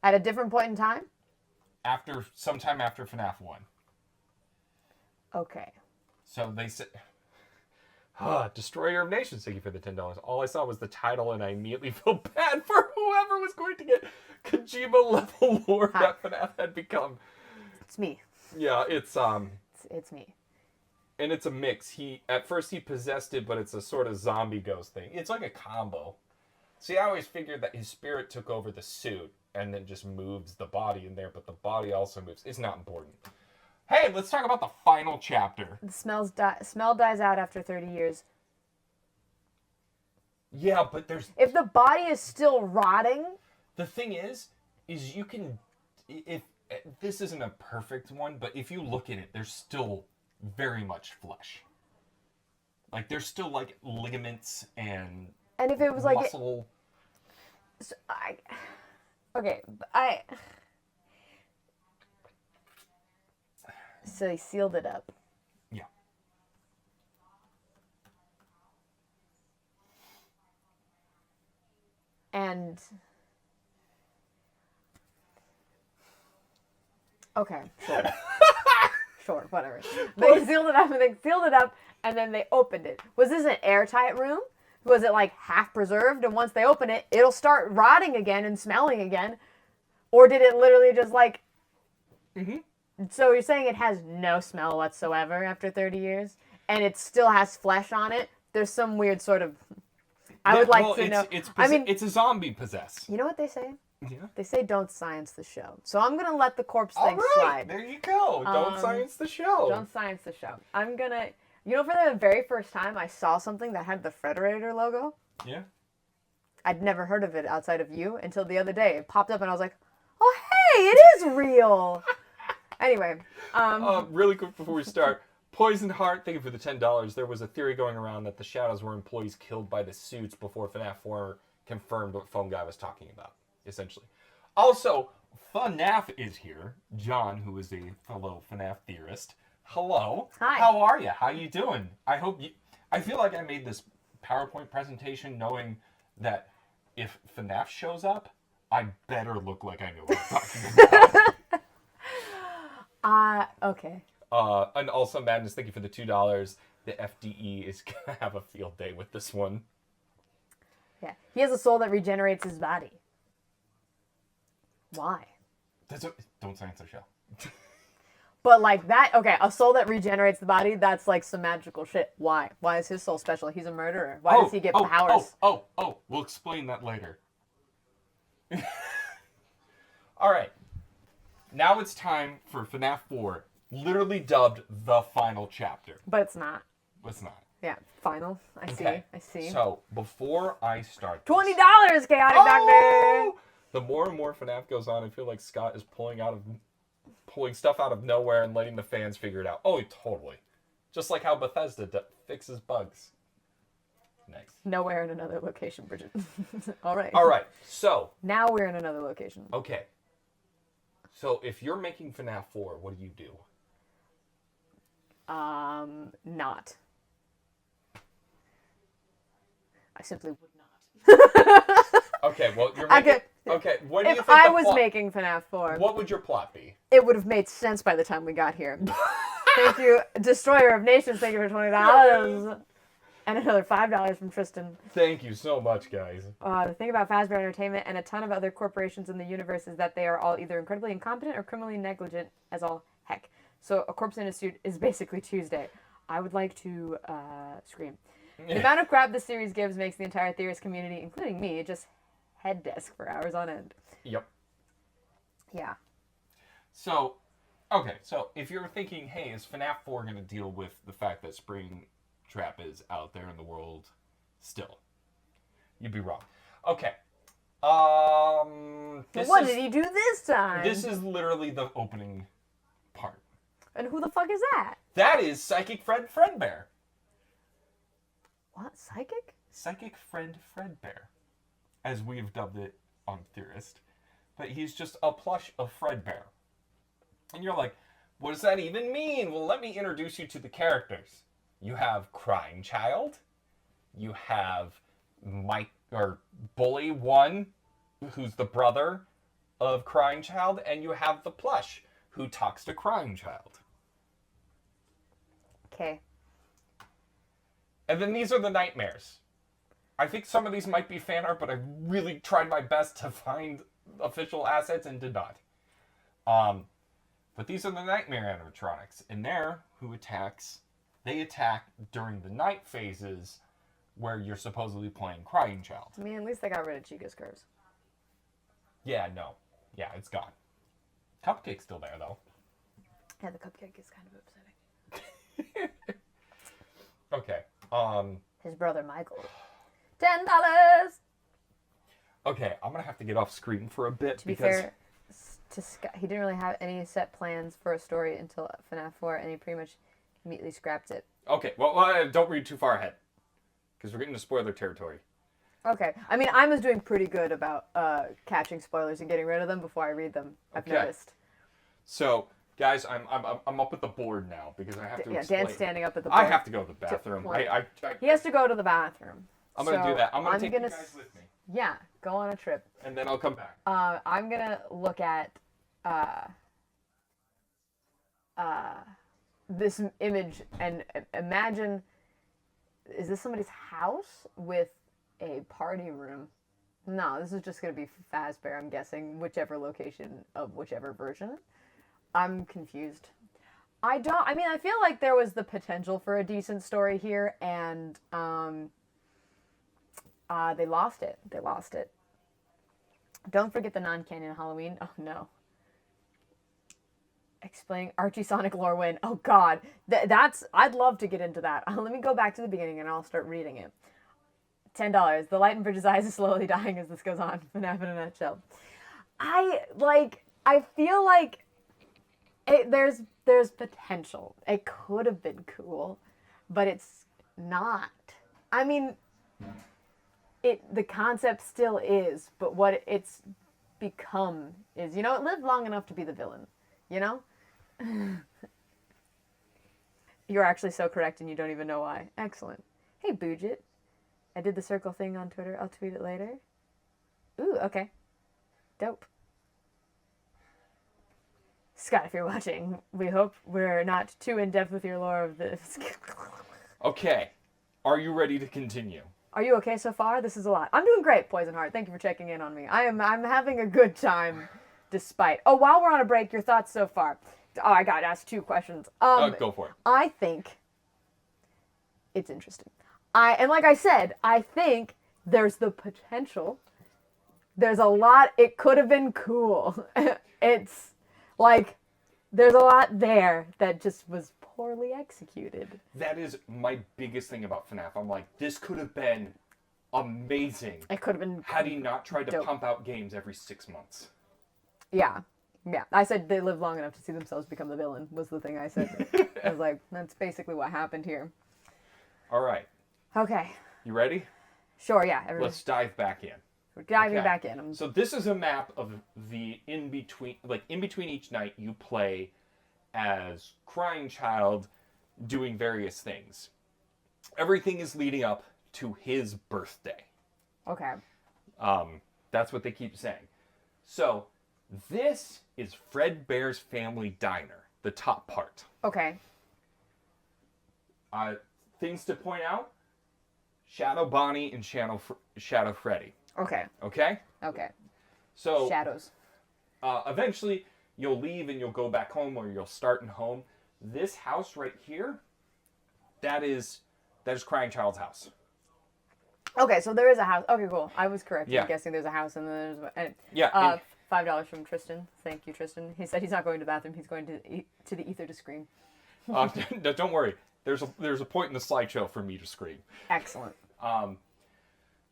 At a different point in time? Sometime after FNAF 1. Okay. So they said, Destroyer of Nations, thank you for the $10. All I saw was the title and I immediately felt bad for whoever was going to get Kojima level lore that FNAF had become. It's me. Yeah, it's me. And it's a mix. At first he possessed it, but it's a sort of zombie ghost thing. It's like a combo. See, I always figured that his spirit took over the suit and then just moves the body in there, but the body also moves. It's not important. Hey, let's talk about the final chapter. The smell dies out after 30 years. Yeah, but if the body is still rotting... The thing is you can... If this isn't a perfect one, but if you look at it, there's still very much flesh. Like, there's still, like, ligaments and if it was muscle. So he sealed it up. Yeah. And... Okay, sure. Sure, whatever. They sealed it up, and then they opened it. Was this an airtight room? Was it, like, half preserved, and once they open it, it'll start rotting again and smelling again? Or did it literally just, like... Mm-hmm. So you're saying it has no smell whatsoever after 30 years? And it still has flesh on it? There's some weird sort of... I would like to know... It's a zombie possess. You know what they say? Yeah. They say don't science the show. So I'm going to let the corpse thing slide. There you go. Don't science the show. Don't science the show. I'm going to... for the very first time I saw something that had the Frederator logo. Yeah. I'd never heard of it outside of you until the other day. It popped up and I was like, oh, hey, it is real. Anyway. Really quick before we start. Poison Heart, thank you for the $10. There was a theory going around that the Shadows were employees killed by the suits before FNAF 4 confirmed what Foam Guy was talking about, essentially. Also, FNAF is here. John, who is a fellow FNAF theorist. Hello. Hi. How are you? How you doing? I feel like I made this PowerPoint presentation knowing that if FNAF shows up, I better look like I know what I'm talking about. Okay. And also, Madness, thank you for the $2. The FDE is gonna have a field day with this one. Yeah. He has a soul that regenerates his body. Why? Don't say it's a show. But like that, okay, a soul that regenerates the body, that's like some magical shit. Why? Why is his soul special? He's a murderer. Why does he get powers? We'll explain that later. All right. Now it's time for FNAF 4, literally dubbed the final chapter. But it's not. It's not. Yeah, final. I see. So, before I start $20, Chaotic Doctor! The more and more FNAF goes on, I feel like Scott is pulling stuff out of nowhere and letting the fans figure it out. Oh, totally. Just like how Bethesda fixes bugs. Nice. Nowhere in another location, Bridget. All right. All right. So. Now we're in another location. Okay. So if you're making FNAF 4, what do you do? Not. I simply would not. Okay, well, you're making... Okay, what do you think If I the was plot... making FNAF 4... What would your plot be? It would have made sense by the time we got here. Thank you, Destroyer of Nations. Thank you for $20. And another $5 from Tristan. Thank you so much, guys. The thing about Fazbear Entertainment and a ton of other corporations in the universe is that they are all either incredibly incompetent or criminally negligent as all heck. So a corpse in a suit is basically Tuesday. I would like to scream. The amount of crap this series gives makes the entire theorist community, including me, just head desk for hours on end. Yep. Yeah. So, okay, so if you're thinking, hey, is FNAF 4 going to deal with the fact that Springtrap is out there in the world still? You'd be wrong. Okay. What did he do this time? This is literally the opening part. And who the fuck is that? That is Psychic Fred Fredbear. What? Psychic? Psychic Friend Fredbear, as we've dubbed it on Theorist. But he's just a plush of Fredbear. And you're like, what does that even mean? Well, let me introduce you to the characters. You have Crying Child. You have Bully 1, who's the brother of Crying Child. And you have the plush, who talks to Crying Child. Okay. And then these are the nightmares. I think some of these might be fan art, but I really tried my best to find official assets and did not. But these are the nightmare animatronics. And who attacks? They attack during the night phases where you're supposedly playing Crying Child. I mean, at least they got rid of Chica's curves. Yeah, no. Yeah, it's gone. Cupcake's still there, though. Yeah, the cupcake is kind of upsetting. Okay. His brother Michael. $10. Okay, I'm gonna have to get off screen for a bit. To be fair, to Scott, he didn't really have any set plans for a story until FNAF 4, and he pretty much immediately scrapped it. Okay, well, don't read too far ahead, because we're getting to spoiler territory. Okay, I mean, I was doing pretty good about catching spoilers and getting rid of them before I read them. I've noticed. So, guys, I'm up at the board now because I have to. Yeah, explain. Dan's standing up at the board. I have to go to the bathroom. He has to go to the bathroom. I'm gonna do that. I'm gonna take you guys with me. Yeah, go on a trip. And then I'll come back. I'm gonna look at this image and imagine, is this somebody's house with a party room? No, this is just gonna be Fazbear, I'm guessing, whichever location of whichever version. I'm confused. I feel like there was the potential for a decent story here, and they lost it. Don't forget the non-canon Halloween. Oh no. Explaining Archie Sonic lore win. Oh god. I'd love to get into that. Let me go back to the beginning and I'll start reading it. $10. The light in Bridget's eyes is slowly dying as this goes on. FNAF in a nutshell. I feel like there's potential. It could have been cool, but it's not. I mean, the concept still is, but what it's become is, you know, it lived long enough to be the villain, you know? You're actually so correct and you don't even know why. Excellent. Hey, Boojit. I did the circle thing on Twitter. I'll tweet it later. Ooh, okay. Dope. Scott, if you're watching, we hope we're not too in-depth with your lore of this. Okay. Are you ready to continue? Are you okay so far? This is a lot. I'm doing great, Poison Heart. Thank you for checking in on me. I'm having a good time despite. Oh, while we're on a break, your thoughts so far. Oh, I got asked 2 questions. Go for it. I think it's interesting. And like I said, I think there's the potential. There's a lot. It could have been cool. It's like there's a lot there that just was poorly executed. That is my biggest thing about FNAF. I'm like, this could have been amazing. It could have been had he not tried to dope. pump out games every 6 months. Yeah. I said they live long enough to see themselves become the villain, was the thing I said. I was like, that's basically what happened here. All right. Okay. You ready? Sure, yeah. Let's dive back in. We're diving Okay. back in. So this is a map of the in-between, like in between each night you play as Crying Child doing various things. Everything is leading up to his birthday. Okay. That's what they keep saying. So this is Fredbear's Family Diner, the top part. Okay. Things to point out, Shadow Bonnie and Shadow Freddy. Okay. Okay? Okay. So Shadows. eventually you'll leave and you'll go back home, or you'll start in home. This house right here, that is Crying Child's house. Okay, so there is a house. Okay, cool. I was correct. Yeah. I'm guessing there's a house and then there's... And, Yeah. $5 from Tristan. Thank you, Tristan. He said he's not going to the bathroom. He's going to the ether to scream. Don't worry. There's a point in the slideshow for me to scream. Excellent.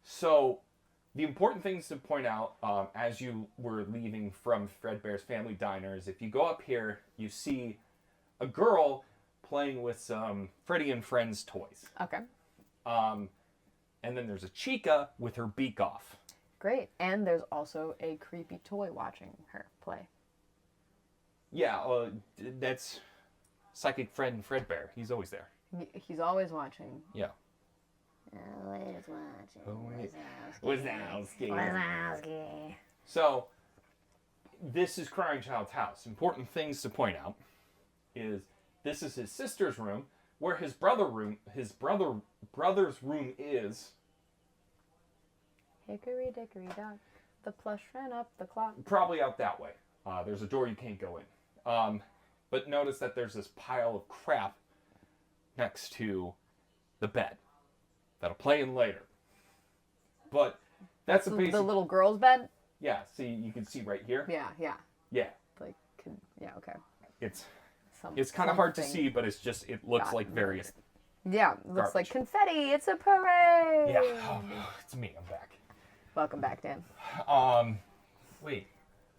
So the important things to point out as you were leaving from Fredbear's Family Diner is if you go up here, you see a girl playing with some Freddy and Friends toys. Okay. And then there's a Chica with her beak off. Great. And there's also a creepy toy watching her play. Yeah, that's Psychic Friend Fredbear. He's always there. He's always watching. Yeah. Always watching. Wazowski. So, this is Crying Child's house. Important things to point out is this is his sister's room, where his brother's room is. Hickory dickory dock, the plush ran up the clock. Probably out that way. There's a door you can't go in. But notice that there's this pile of crap next to the bed. That'll play in later. But that's The basic... little girl's bed? Yeah, see, you can see right here. Yeah. Yeah. Like, yeah, okay. It's kind of hard to Something. see, but it looks Got like various... Yeah, it looks like Garbage. confetti. It's a parade. Yeah. Oh, it's me. I'm back. Welcome back, Dan. Wait.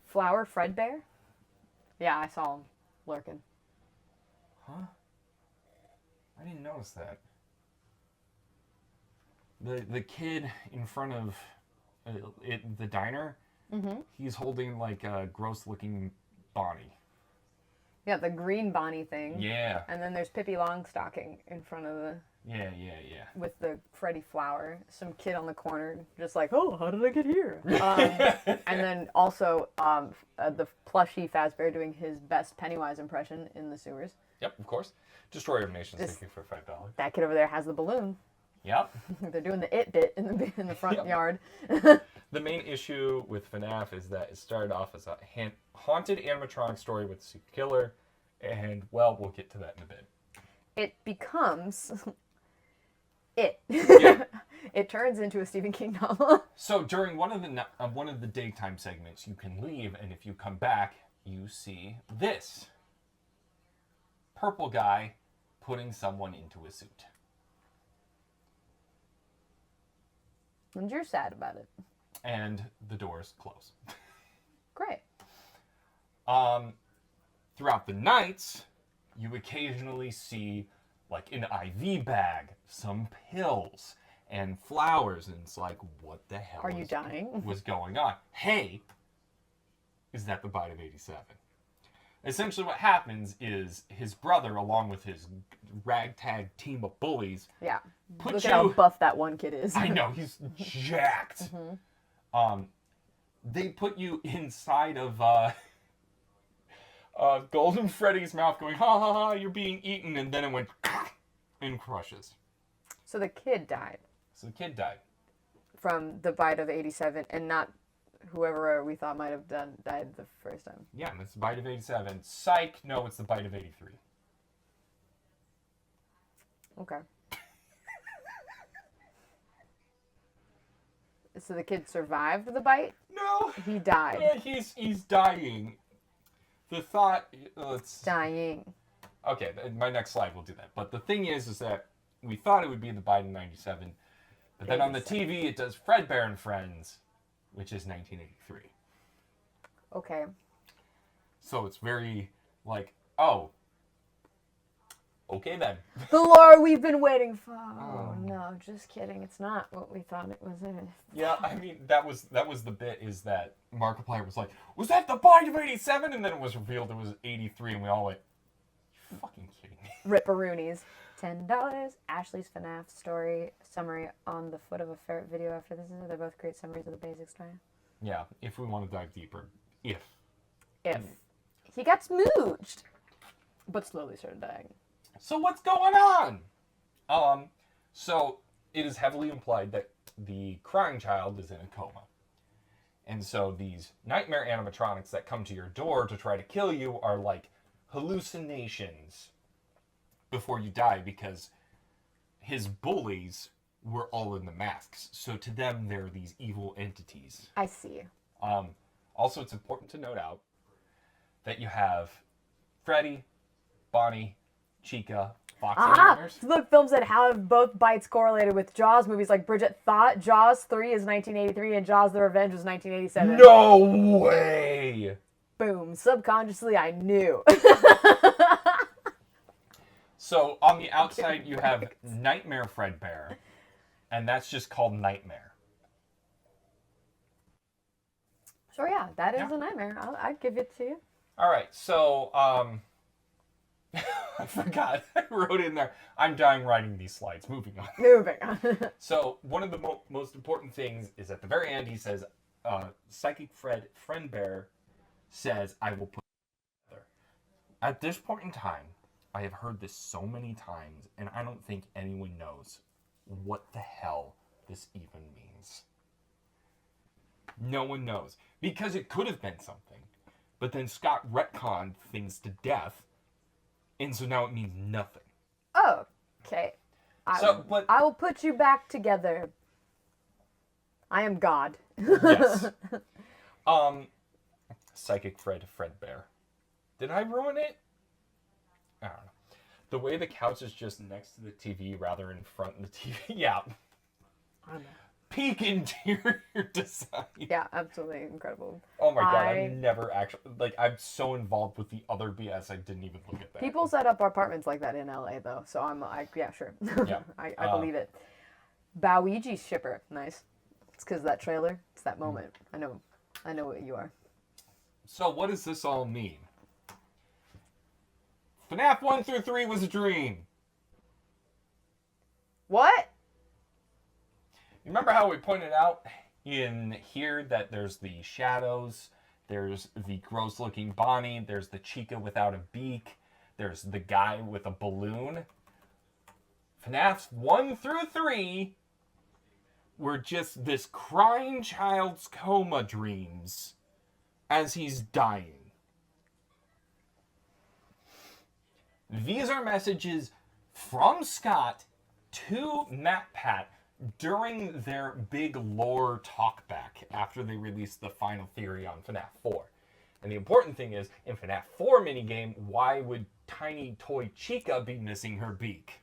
Flower Fredbear? Yeah, I saw him lurking. Huh? I didn't notice that. The kid in front of the diner, he's holding like a gross-looking Bonnie. Yeah, the green Bonnie thing. Yeah. And then there's Pippi Longstocking in front of the... Yeah. with the Freddy flower. Some kid on the corner just like, oh, how did I get here? And then also the plushy Fazbear doing his best Pennywise impression in the sewers. Yep, of course. Destroyer of Nations, thank you for $5. That kid over there has the balloon. Yep. They're doing the it bit in the front Yep. yard. The main issue with FNAF is that it started off as a haunted animatronic story with a secret killer, and, well, we'll get to that in a bit. It becomes it. Yeah. It turns into a Stephen King novel. So during one of the daytime segments, you can leave, and if you come back, you see this. Purple guy putting someone into a suit. And you're sad about it. And the doors close. Great. Throughout the nights, you occasionally see like an IV bag, some pills, and flowers, and it's like, what the hell Are you dying? was going on? Hey, is that the bite of 87. Essentially what happens is his brother, along with his ragtag team of bullies, Yeah. put Look you... at how buff that one kid is. I know, he's jacked. They put you inside of Golden Freddy's mouth going, ha ha ha, you're being eaten, and then it went and crushes. So the kid died So the kid died. from the bite of 87 and not whoever we thought might have died the first time. Yeah, and it's the bite of 87. Psych, no, it's the bite of 83. Okay. So the kid survived the bite? No! He died. Yeah, he's dying. The thought... Let's... Dying. Okay, my next slide will do that. But the thing is that we thought it would be the bite of 97. But then on the TV, it does Fredbear and Friends, which is 1983. Okay. So it's very like, oh, okay then. The lore we've been waiting for. Oh no, just kidding. It's not what we thought it was. Yeah, I mean that was the bit is that Markiplier was like, was that the bite of 87? And then it was revealed it was 83, and we all went, you fucking kidding me? Ripperoonies. $10. Ashley's FNAF story summary on the foot of a ferret video after this. They're both great summaries of the basics. Try. Yeah, if we want to dive deeper, if He got smooched, but slowly started dying. So what's going on? So it is heavily implied that the crying child is in a coma. And so these nightmare animatronics that come to your door to try to kill you are like hallucinations before you die, because his bullies were all in the masks. So to them, they're these evil entities. I see. Also, it's important to note out that you have Freddy, Bonnie, Chica, Foxy Animators. Look, film said how have both bites correlated with Jaws movies like Bridget thought. Jaws 3 is 1983 and Jaws the Revenge was 1987. No way! Boom. Subconsciously, I knew. So on the outside, you have Nightmare Fredbear, and that's just called Nightmare. Sure, yeah, that is a nightmare. I'd give it to you. All right, so I forgot. I wrote in there. I'm dying writing these slides. Moving on. Moving on. So one of the most important things is at the very end. He says, "Psychic Fredbear says I will put it together." At this point in time, I have heard this so many times, and I don't think anyone knows what the hell this even means. No one knows, because it could have been something, but then Scott retconned things to death, and so now it means nothing. Oh, okay. I will put you back together. I am God. Yes. Psychic Fredbear. Did I ruin it? I don't know. The way the couch is just next to the TV rather in front of the TV. Yeah. I know. Peak interior design. Yeah, absolutely incredible. Oh my god, I never actually, I'm so involved with the other BS, I didn't even look at that. People set up apartments like that in LA, though, so yeah, sure. Yeah. I believe it. Bowiege's shipper. Nice. It's because of that trailer. It's that moment. I know what you are. So what does this all mean? FNAF 1 through 3 was a dream. What? Remember how we pointed out in here that there's the shadows, there's the gross-looking Bonnie, there's the Chica without a beak, there's the guy with a balloon. FNAFs 1 through 3 were just this crying child's coma dreams as he's dying. These are messages from Scott to MatPat during their big lore talkback after they released the final theory on FNAF 4. And the important thing is, in FNAF 4 minigame, why would tiny toy Chica be missing her beak?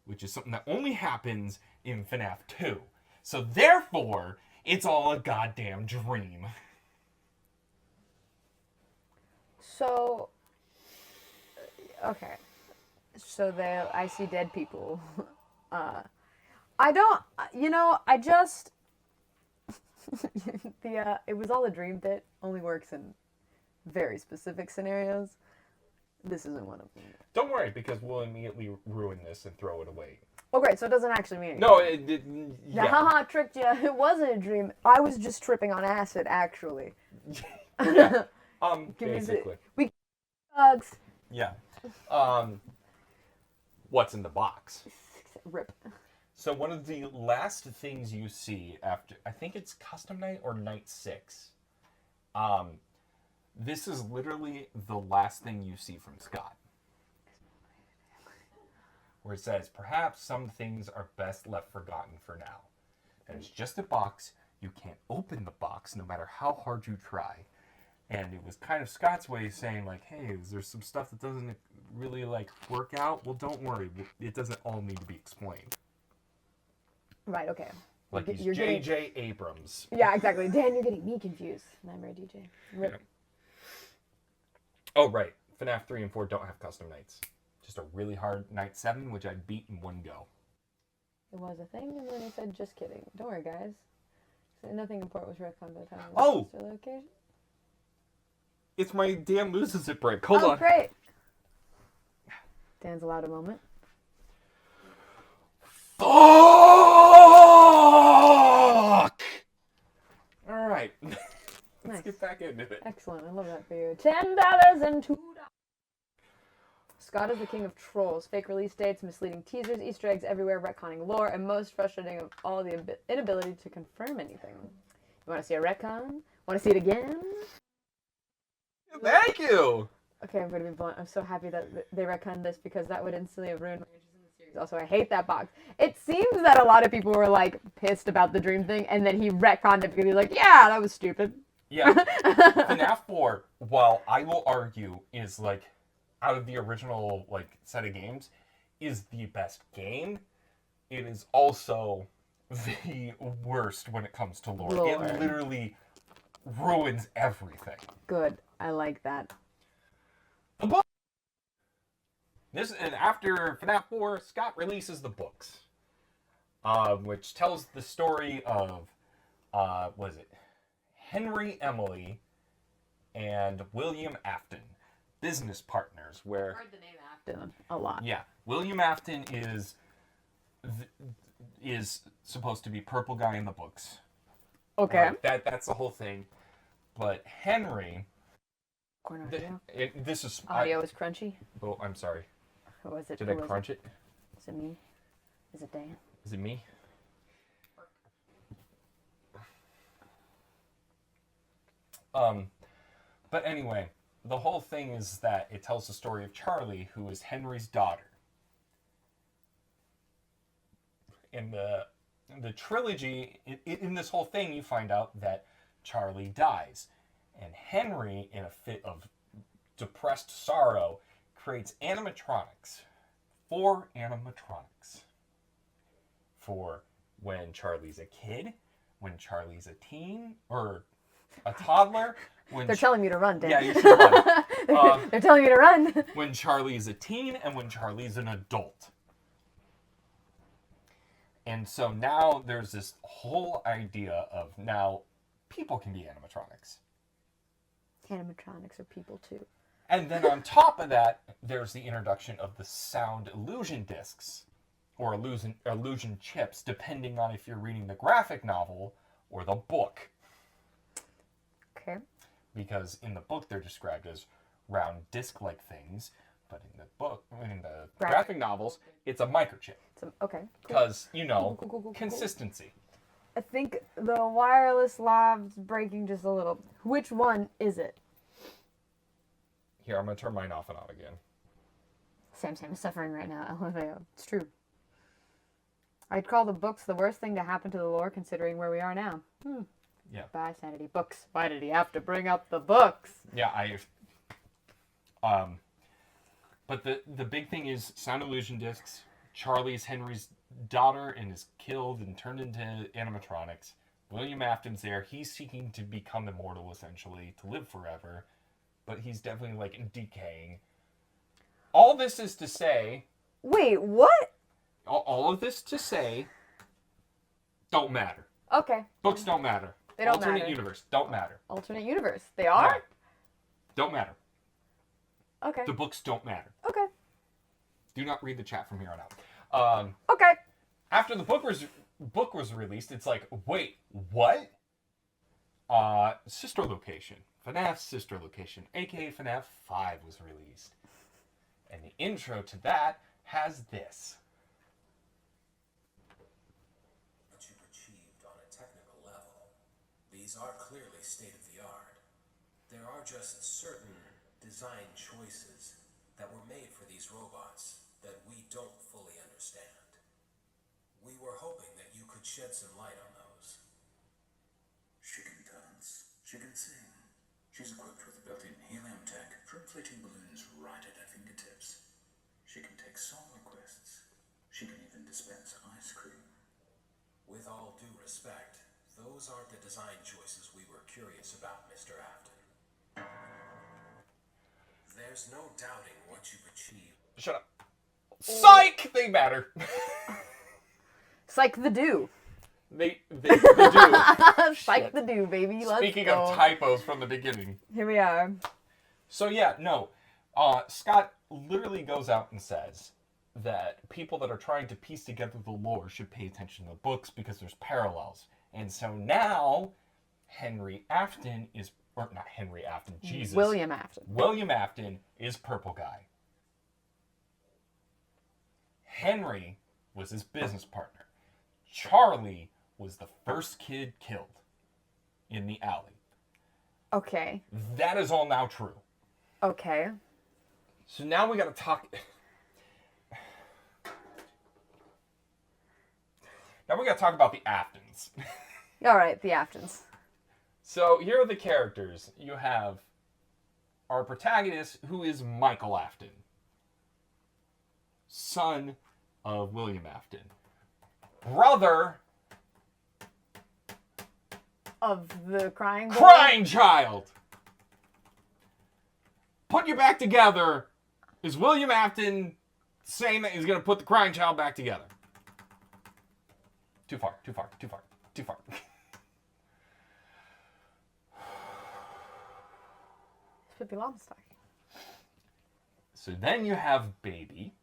Which is something that only happens in FNAF 2. So therefore, it's all a goddamn dream. So, okay. So I see dead people. I don't, I just, It was all a dream bit. Only works in very specific scenarios. This isn't one of them. Don't worry, because we'll immediately ruin this and throw it away. Oh, great. So it doesn't actually mean anything. No, Yeah, haha, tricked you. It wasn't a dream. I was just tripping on acid, actually. Yeah. Give me Basically. We drugs. Yeah. What's in the box? Rip. So one of the last things you see after, I think it's custom night or night 6. This is literally the last thing you see from Scott. Where it says, perhaps some things are best left forgotten for now. And it's just a box. You can't open the box no matter how hard you try. And it was kind of Scott's way of saying, like, hey, there's some stuff that doesn't really, like, work out. Well, don't worry. It doesn't all need to be explained. Right, okay. Like he's You're J.J. Abrams. Yeah, exactly. Dan, you're getting me confused. Nightmare DJ. Rip. Yeah. Oh, right. FNAF 3 and 4 don't have custom nights. Just a really hard night 7, which I beat in one go. It was a thing, and then he said, just kidding. Don't worry, guys. So nothing important was retconned by the time Oh! the location. It's my damn loses it break. Hold on. Great. Dan's allowed a moment. Fuck! Alright. Let's Nice. get back into it. Excellent. I love that for you. $10 and $2. Scott is the king of trolls. Fake release dates, misleading teasers, Easter eggs everywhere, retconning lore, and most frustrating of all, the inability to confirm anything. You want to see a retcon? Want to see it again? Thank you! Okay, I'm going to be blunt. I'm so happy that they retconned this because that would instantly have ruined my interest in the series. Also, I hate that box. It seems that a lot of people were, like, pissed about the dream thing, and then he retconned it because he's like, yeah, that was stupid. Yeah. FNAF 4, while I will argue is, like, out of the original, like, set of games, is the best game, it is also the worst when it comes to lore. Lore. It literally ruins everything. Good. I like that. The book. And after FNAF 4, Scott releases the books, which tells the story of, what is it? Henry Emily and William Afton, business partners. Where I've heard the name Afton a lot. yeah, William Afton is supposed to be purple guy in the books. Okay. That's the whole thing. But Henry, Corner audio. this is Audio is crunchy. Oh, I'm sorry. Who was it? Did I crunch it? Is it me? Is it Dan? Is it me? But anyway, the whole thing is that it tells the story of Charlie, who is Henry's daughter. In the trilogy, in this whole thing, you find out that Charlie dies. And Henry, in a fit of depressed sorrow, creates animatronics. 4 animatronics. For when Charlie's a kid, when Charlie's a teen, or a toddler. When They're telling me to run, Dan. Yeah, you should run. They're telling me to run. When Charlie's a teen and when Charlie's an adult. And so now there's this whole idea of now people can be animatronics. Animatronics are people too. And then on top of that, there's the introduction of the sound illusion discs, or illusion chips, depending on if you're reading the graphic novel or the book. Okay. Because in the book they're described as round disc-like things, but in the graphic novels, it's a microchip. Okay. Because, you know, Cool. consistency. I think the wireless lab's breaking just a little. Which one is it? Here, I'm going to turn mine off and on again. Sam is suffering right now. LMAO. It's true. I'd call the books the worst thing to happen to the lore, considering where we are now. Yeah. Bye, Sanity. Books. Why did he have to bring up the books? Yeah, but the big thing is sound illusion discs. Charlie's Henry's daughter and is killed and turned into animatronics. William Afton's there. He's seeking to become immortal, essentially, to live forever. But he's definitely, like, decaying. All this is to say... Wait, what? All of this to say... Don't matter. Okay. Books don't matter. They don't Alternate matter. universe. Don't matter. Alternate universe. They are? No. Don't matter. Okay. The books don't matter. Okay. Do not read the chat from here on out. Okay. After the book was released, it's like, wait, what? Sister location. FNAF's sister location, aka FNAF 5, was released. And the intro to that has this. What you've achieved on a technical level, these are clearly state-of-the-art. There are just certain design choices that were made for these robots that we don't fully understand. We were hoping that you could shed some light on those. She can dance. She can sing. She's equipped with built-in helium tech for inflating balloons right at her fingertips. She can take song requests. She can even dispense ice cream. With all due respect, those aren't the design choices we were curious about, Mr. Afton. There's no doubting what you've achieved. Shut up. Psych! They matter. Psych the do. They do. Psych the do, baby. Let's Speaking go. of typos from the beginning. Here we are. So yeah, no. Scott literally goes out and says that people that are trying to piece together the lore should pay attention to the books because there's parallels. And so now Henry Afton is, or not Henry Afton, Jesus. William Afton. William Afton is Purple Guy. Henry was his business partner. Charlie was the first kid killed in the alley. Okay. That is all now true. Okay. So now we gotta talk. Now we gotta talk about the Aftons. All right, the Aftons. So here are the characters. You have our protagonist, who is Michael Afton, son of William Afton, brother Of the crying boy? crying child. Put you back together. Is William Afton saying that he's gonna put the crying child back together? Too far. Pippi Longstocking. So then you have Baby,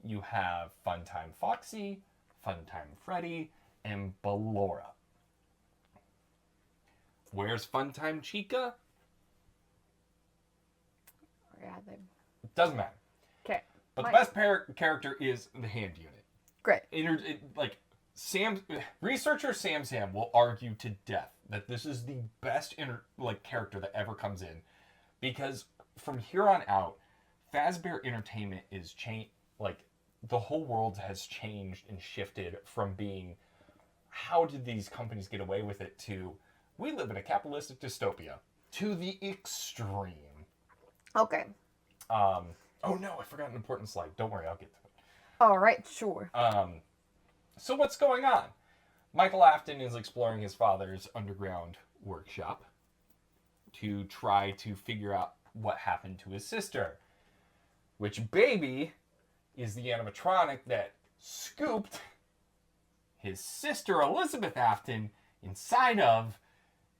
you have Funtime Foxy, Funtime Freddy, and Ballora. Where's Funtime Chica? Yeah, they... Doesn't matter. Okay. But Mike. the best character is the hand unit. Great. Researcher Sam will argue to death that this is the best character that ever comes in, because from here on out, Fazbear Entertainment is the whole world has changed and shifted from being how did these companies get away with it to we live in a capitalistic dystopia to the extreme. Okay. Oh no, I forgot an important slide. Don't worry, I'll get to it. All right, sure. So what's going on? Michael Afton is exploring his father's underground workshop to try to figure out what happened to his sister. Which Baby is the animatronic that scooped his sister Elizabeth Afton inside of,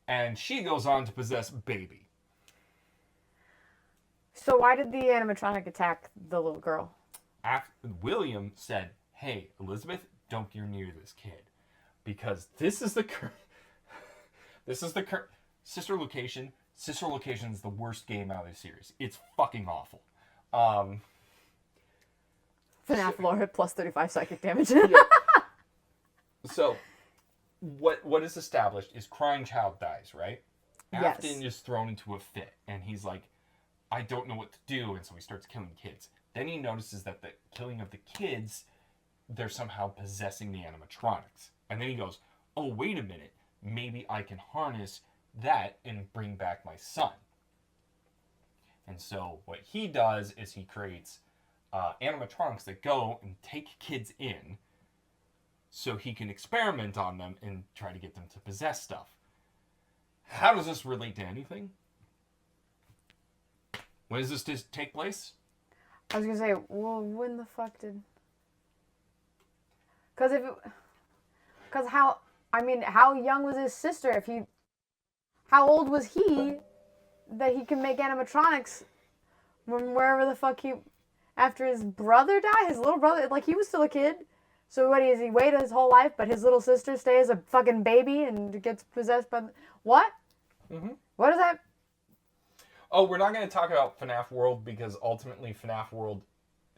and she goes on to possess Baby. So why did the animatronic attack the little girl? William said, "Hey, Elizabeth, don't get near this kid, because this is the Sister Location. Sister Location is the worst game out of the series. It's fucking awful." FNAF Lore hit plus 35 psychic damage. So, what is established is crying child dies, right? Yes. Afton is thrown into a fit, and he's like, I don't know what to do, and so he starts killing kids. Then he notices that the killing of the kids, they're somehow possessing the animatronics. And then he goes, oh, wait a minute, maybe I can harness that and bring back my son. And so what he does is he creates animatronics that go and take kids in so he can experiment on them and try to get them to possess stuff. How does this relate to anything? When does this take place? I was gonna say, well, when the fuck did? Because how I mean, how young was his sister? How old was he that he can make animatronics from wherever the fuck after his brother died? His little brother, like, he was still a kid. So what is he waited his whole life, but his little sister stays a fucking baby and gets possessed by what? Mm-hmm. What is that? Oh, we're not going to talk about FNAF World because ultimately FNAF World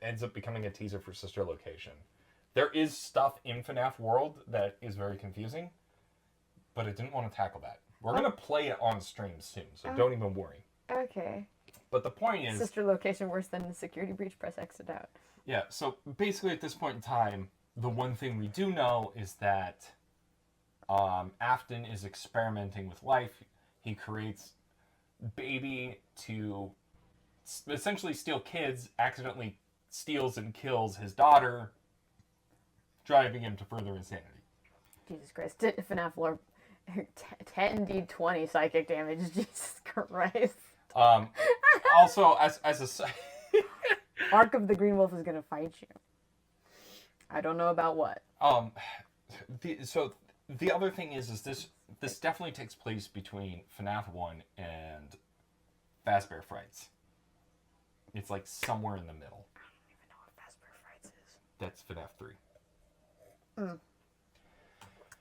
ends up becoming a teaser for Sister Location. There is stuff in FNAF World that is very confusing, but I didn't want to tackle that. We're going to play it on stream soon, so don't even worry. Okay. But the point is... Sister Location worse than the security breach, press exit out. Yeah, so basically at this point in time, the one thing we do know is that Afton is experimenting with life. He creates Baby to essentially steal kids, accidentally steals and kills his daughter, driving him to further insanity. Jesus Christ. FNAF Lore 10d20 psychic damage. Jesus Christ. Also, as a... Arc of the Green Wolf is going to fight you. I don't know about what. So the other thing is this definitely takes place between FNAF 1 and Fazbear Frights. It's like somewhere in the middle. I don't even know what Fazbear Frights is. That's FNAF 3.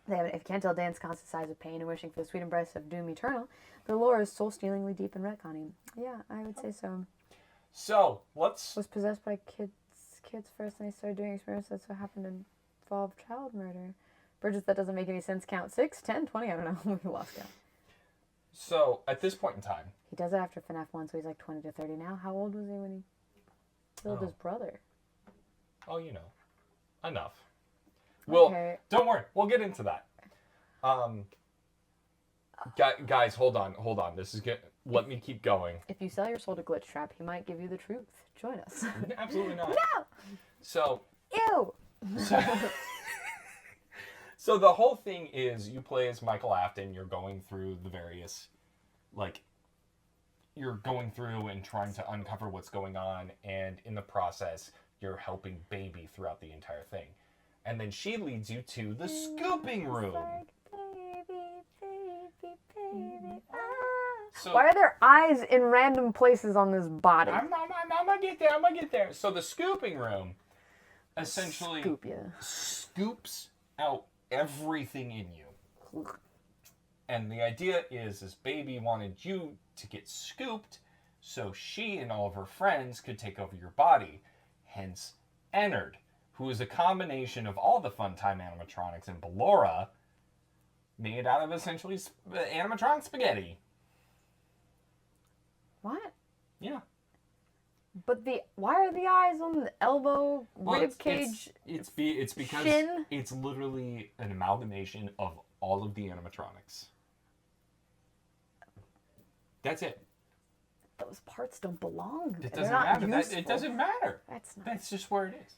If you can't tell Dan's constant sighs of pain and wishing for the sweet embrace of doom eternal, the lore is soul-stealingly deep and retconning. Yeah, I would say so. So, let's... Was possessed by kids first, and they started doing experiments. That's what happened in involve child murder. Bridges, that doesn't make any sense. Count 6, 10, 20, I don't know. We lost count. So, at this point in time... He does it after FNAF 1, so he's like 20 to 30 now. How old was he when he killed his brother? Oh, you know. Enough. Well, Okay. don't worry. We'll get into that. Guys, hold on. This is good. Let me keep going. If you sell your soul to Glitch Trap, he might give you the truth. Join us. Absolutely not. No! So, Ew! so the whole thing is you play as Michael Afton. You're going through the various, you're going through and trying to uncover what's going on, and in the process, you're helping Baby throughout the entire thing. And then she leads you to the scooping room. Baby. So, Why are there eyes in random places on this body? I'm gonna get there. So the scooping room essentially Scoop ya. scoops out everything in you. And the idea is Baby wanted you to get scooped so she and all of her friends could take over your body. Hence, Ennard, who is a combination of all the Funtime animatronics and Ballora, made out of essentially animatronic spaghetti. What? Yeah. But why are the eyes on the elbow, rib cage? It's because shin? it's literally an amalgamation of all of the animatronics. That's it. Those parts don't belong. It They're doesn't not matter. useful. It doesn't matter. That's just where it is.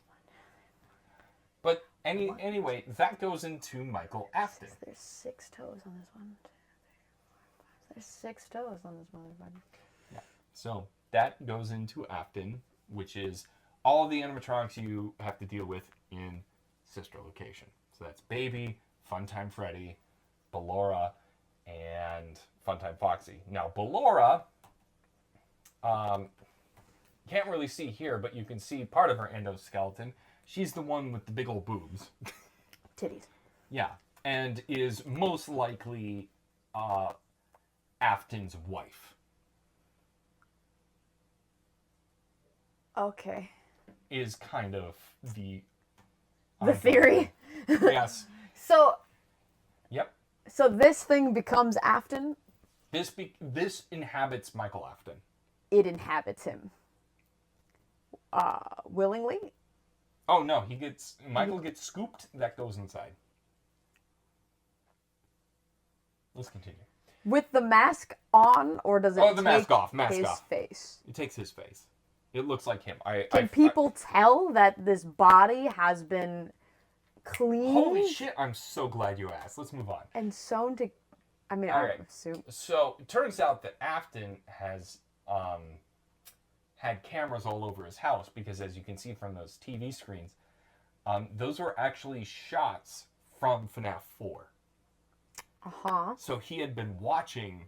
But anyway, that goes into Michael Afton. There's 6 toes on this one. 2, 3, 4, 5. There's 6 toes on this motherfucker. Yeah. So that goes into Afton, which is all of the animatronics you have to deal with in Sister Location. So that's Baby, Funtime Freddy, Ballora, and Funtime Foxy. Now Ballora, can't really see here, but you can see part of her endoskeleton. She's the one with the big old boobs. Titties. Yeah, and is most likely Afton's wife. Okay. Is kind of the theory. Yes. So. Yep. So this thing becomes Afton. This inhabits Michael Afton. It inhabits him. Willingly. Oh no, Michael gets scooped. That goes inside. Let's continue. With the mask on, or does it? Oh, the mask off. Mask his off. face. It takes his face. It looks like him. Can people tell that this body has been cleaned? Holy shit! I'm so glad you asked. Let's move on. And sewn to. I mean, All I right. assume. So it turns out that Afton has had cameras all over his house because, as you can see from those TV screens, those were actually shots from FNAF 4. Uh-huh. So he had been watching.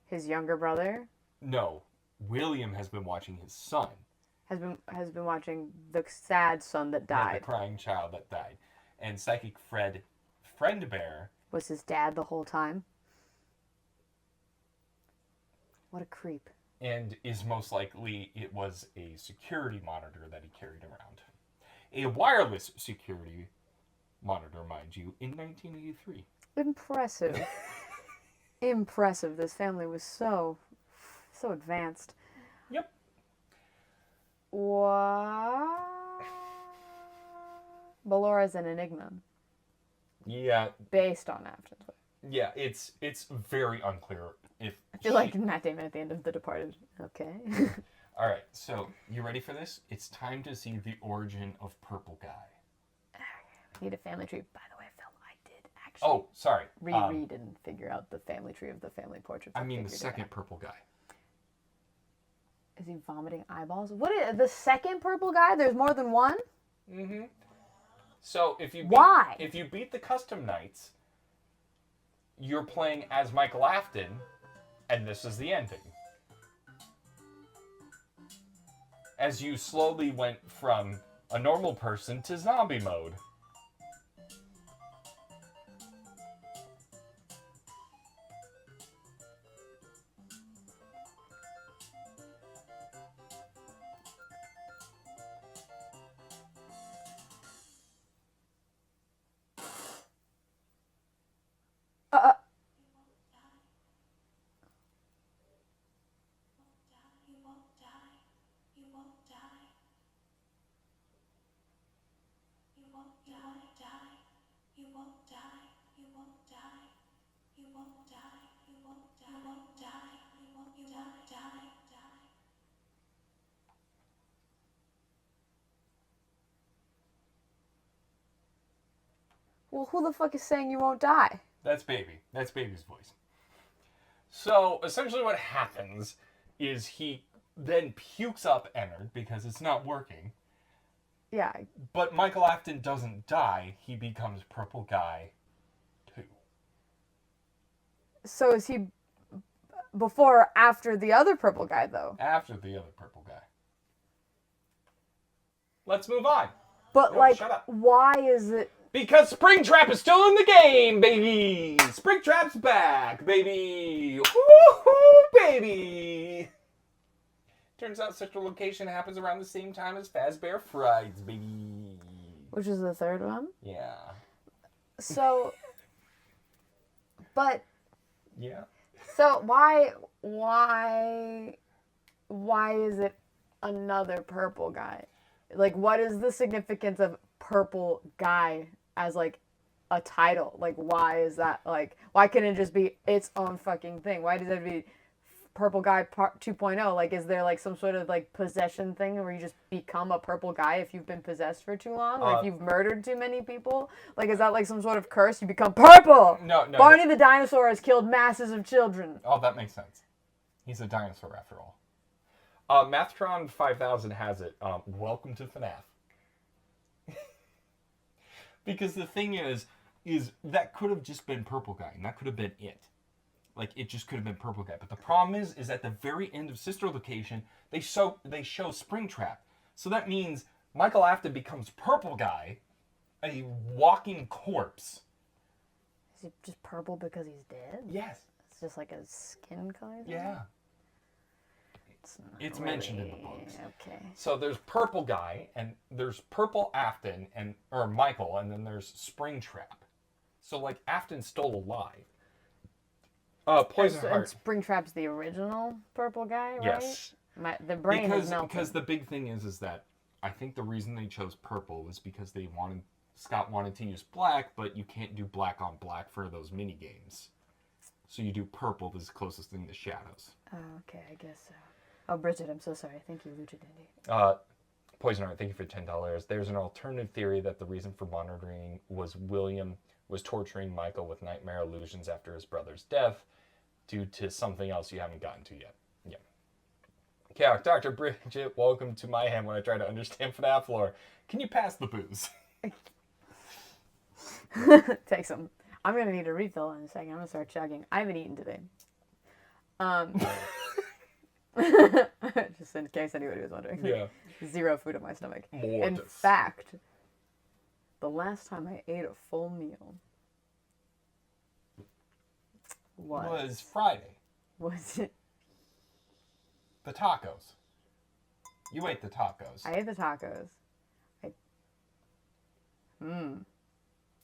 His younger brother No, William has been watching his son. has been watching the sad son that Yeah, died. the crying child that died. And Psychic Friend Bear. Was his dad the whole time? What a creep. And is most likely it was a security monitor that he carried around. A wireless security monitor, mind you, in 1983. Impressive. Impressive. This family was so advanced. Yep. What? Ballora's an enigma. Yeah, Based on Afton's book. yeah, it's very unclear if I feel like Matt Damon at the end of The Departed. Okay. All right, so you ready for this? It's time to see the origin of Purple Guy. Need a family tree. By the way, Phil, I did actually Oh, sorry. reread and figure out the family tree of the family portraits. I mean the figured it second out. Purple Guy. Is he vomiting eyeballs? What is the second purple guy? There's more than one? Mm-hmm. So if you Why? if you beat the custom nights, you're playing as Michael Afton, and this is the ending. As you slowly went from a normal person to zombie mode. You won't die. You won't die. You won't die. You won't die. You won't die. You won't die. You won't die. You won't die. You won't die. Well, who the fuck is saying you won't die? That's Baby. That's Baby's voice. So essentially what happens is he then pukes up Ennard because it's not working. Yeah. But Michael Afton doesn't die. He becomes Purple Guy 2. So is he before or after the other purple guy, though? After the other Purple Guy. Let's move on. But, No, like, shut up. why is it... Because Springtrap is still in the game, baby! Springtrap's back, baby! Woohoo, baby! Turns out Central Location happens around the same time as Fazbear Fridays, baby. Which is the third one? Yeah. So... But... Yeah. So why is it another purple guy? Like, what is the significance of purple guy as, like, a title? Like, why is that, like, why can't it just be its own fucking thing? Why does it be Purple Guy Part 2.0? Like, is there, like, some sort of, like, possession thing where you just become a purple guy if you've been possessed for too long? Or if you've murdered too many people? Like, is that, like, some sort of curse? You become purple! No. Barney the dinosaur has killed masses of children. Oh, that makes sense. He's a dinosaur after all. Mathtron 5000 has it. Welcome to FNAF. Because the thing is that could have just been Purple Guy, and that could have been it. Like, it just could have been Purple Guy. But the problem is at the very end of Sister Location, they show Springtrap. So that means Michael Afton becomes Purple Guy, a walking corpse. Is he just purple because he's dead? Yes. It's just like a skin color? Yeah. It's mentioned in the books. Okay. So there's Purple Guy, and there's Purple Afton, or Michael, and then there's Springtrap. So, like, Afton's still alive. Poison And Heart. Springtrap's the original purple guy, right? Yes. The brain is melting. Because the big thing is that I think the reason they chose purple was because Scott wanted to use black, but you can't do black on black for those mini games. So you do purple, that's the closest thing to shadows. Oh, okay, I guess so. Oh, Bridget, I'm so sorry. Thank you, Lucha Dindy. Poison Heart, thank you for $10. There's an alternative theory that the reason for monitoring was William was torturing Michael with nightmare illusions after his brother's death due to something else you haven't gotten to yet. Yeah. Okay, Dr. Bridget, welcome to my hand when I try to understand FNAF lore. Can you pass the booze? Take some. I'm gonna need a refill in a second. I'm gonna start chugging. I haven't eaten today. Just in case anybody was wondering. Yeah. Zero food in my stomach. In Mortis. fact, the last time I ate a full meal Was Friday. was it? The tacos. You ate the tacos. I ate the tacos.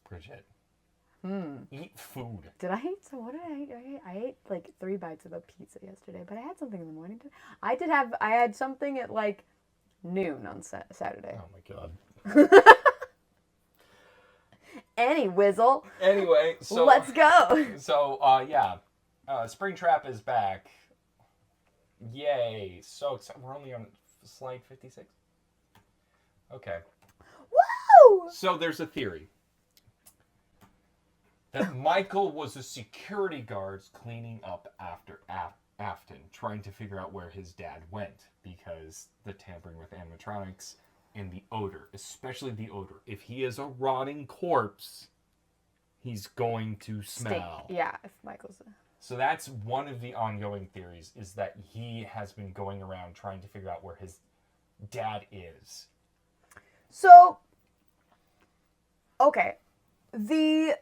Bridget. Eat food. Did I eat? So what did I eat? I ate like 3 bites of a pizza yesterday, but I had something in the morning. I had something at like noon on Saturday. Oh my god. Any whizzle. Anyway, so Let's go. So yeah, Springtrap is back. Yay! So excited. We're only on slide 56. Okay. Woo! So there's a theory that Michael was a security guard cleaning up after Afton, trying to figure out where his dad went because the tampering with animatronics and the odor, especially the odor. If he is a rotting corpse, he's going to smell. Stink. Yeah, if Michael's. So that's one of the ongoing theories, is that he has been going around trying to figure out where his dad is. So, okay, the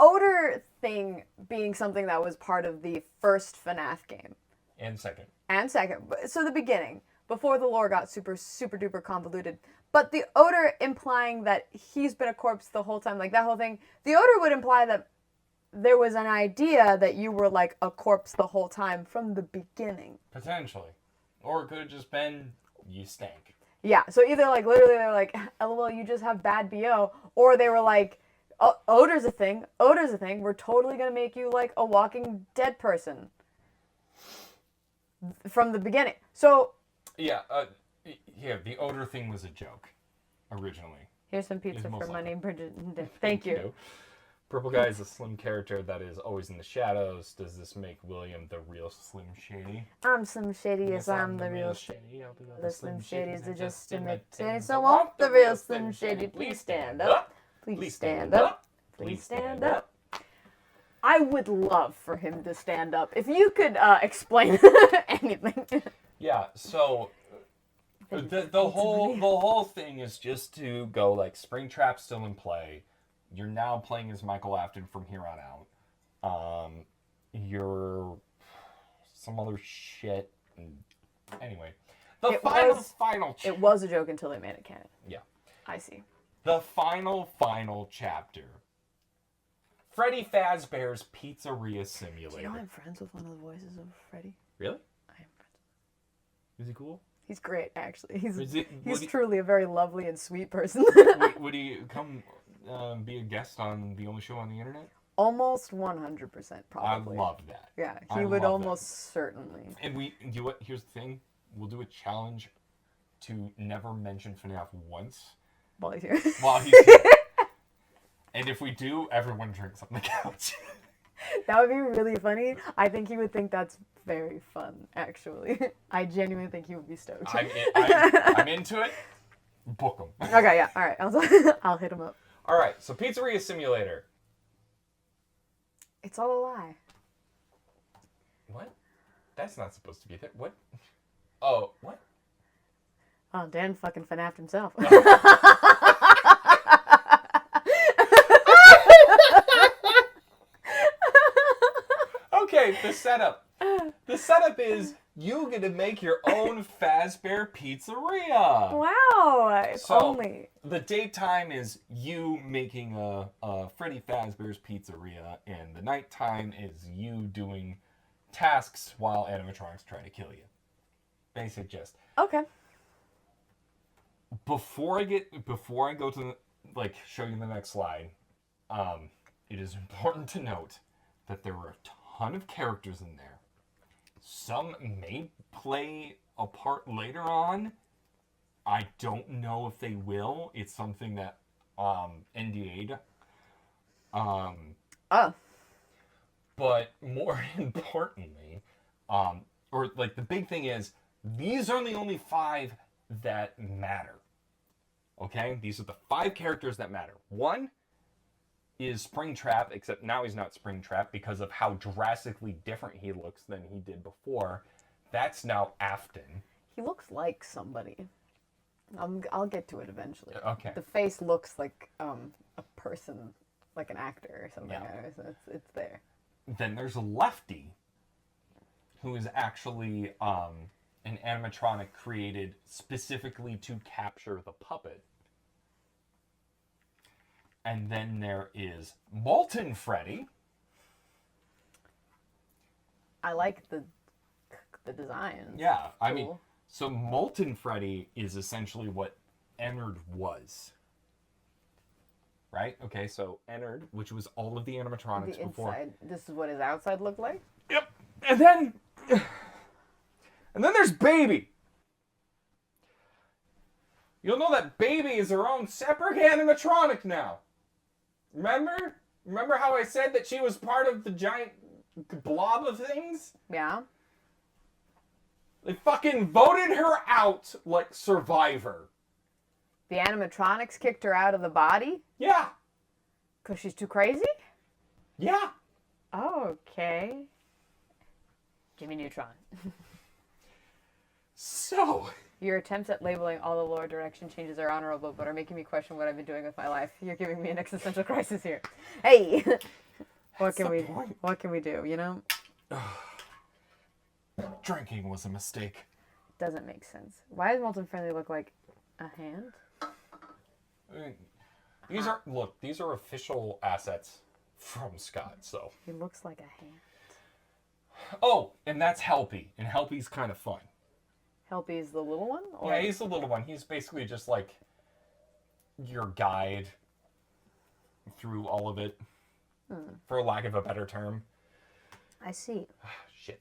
odor thing being something that was part of the first FNAF game. And second. And second. So the beginning, before the lore got super duper convoluted. But the odor implying that he's been a corpse the whole time, like that whole thing, the odor would imply that there was an idea that you were like a corpse the whole time from the beginning. Potentially. Or it could have just been, you stank. Yeah, so either like literally they're like, LOL, you just have bad BO, or they were like, odor's a thing, we're totally gonna make you like a walking dead person. From the beginning. So... Yeah, the odor thing was a joke, originally. Here's some pizza Most for money, likely. Bridget. Thank you. Purple Guy is a slim character that is always in the shadows. Does this make William the real Slim Shady? I'm Slim Shady, yes, I'm the real Shady. The Slim Shadys are just imitating. So won't the real Slim Shady please stand up? Please stand up. Please stand up. I would love for him to stand up. If you could explain anything. Yeah, so the whole thing is just to go like Springtrap's still in play. You're now playing as Michael Afton from here on out. You're some other shit. Anyway, the final. It was a joke until they made it canon. Yeah. I see. The final chapter. Freddy Fazbear's Pizzeria Simulator. Do you know I'm friends with one of the voices of Freddy? Really? I am friends. Is he cool? He's great, actually. He's Would he- truly a very lovely and sweet person. would he come be a guest on the only show on the internet? Almost 100%, probably. I love that. Yeah, I he would love almost certainly. And you know what? Here's the thing. We'll do a challenge to never mention FNAF once While he's here. while he's here. And if we do, everyone drinks on the couch. That would be really funny. I think he would think that's very fun, actually. I genuinely think he would be stoked. I'm into it. Book him. Okay, yeah, all right. I'll hit him up. All right, so Pizzeria Simulator. It's all a lie. What? That's not supposed to be there. What? Oh, what? Oh, Dan fucking FNAF himself. Okay, the setup. The setup is you get to make your own Fazbear Pizzeria. Wow, if So, only. The daytime is you making a Freddy Fazbear's Pizzeria, and the nighttime is you doing tasks while animatronics try to kill you. Basic gist. Okay. Before I go to show you the next slide, it is important to note that there were a ton of characters in there. Some may play a part later on. I don't know if they will. It's something that NDA'd. But more importantly, the big thing is, these are the only 5 that matter. Okay? These are the 5 characters that matter. 1 is Springtrap, except now he's not Springtrap because of how drastically different he looks than he did before. That's now Afton. He looks like somebody. I'll get to it eventually. Okay. The face looks like a person, like an actor or something. Yeah. So it's there. Then there's Lefty, who is actually an animatronic created specifically to capture the puppet. And then there is Molten Freddy. I like the design. Yeah, I mean, Cool. so Molten Freddy is essentially what Ennard was. Right? Okay, so Ennard, which was all of the animatronics The before. inside. This is what his outside looked like. Yep. And then there's Baby. You'll know that Baby is her own separate animatronic now. Remember? Remember how I said that she was part of the giant blob of things? Yeah. They fucking voted her out like Survivor. The animatronics kicked her out of the body Yeah. because she's too crazy. Yeah. Okay. Jimmy Neutron. So, Your attempts at labeling all the lore direction changes are honorable, but are making me question what I've been doing with my life. You're giving me an existential crisis here. Hey, what can the point. what can we do? You know, drinking was a mistake. doesn't make sense. Why does Molten Friendly look like a hand? These are official assets from Scott, so. He looks like a hand. Oh, and that's Helpy, and Helpy's kind of fun. Helpy's the little one? Or... Yeah, he's the little one. He's basically just like your guide through all of it, for lack of a better term. I see. Shit.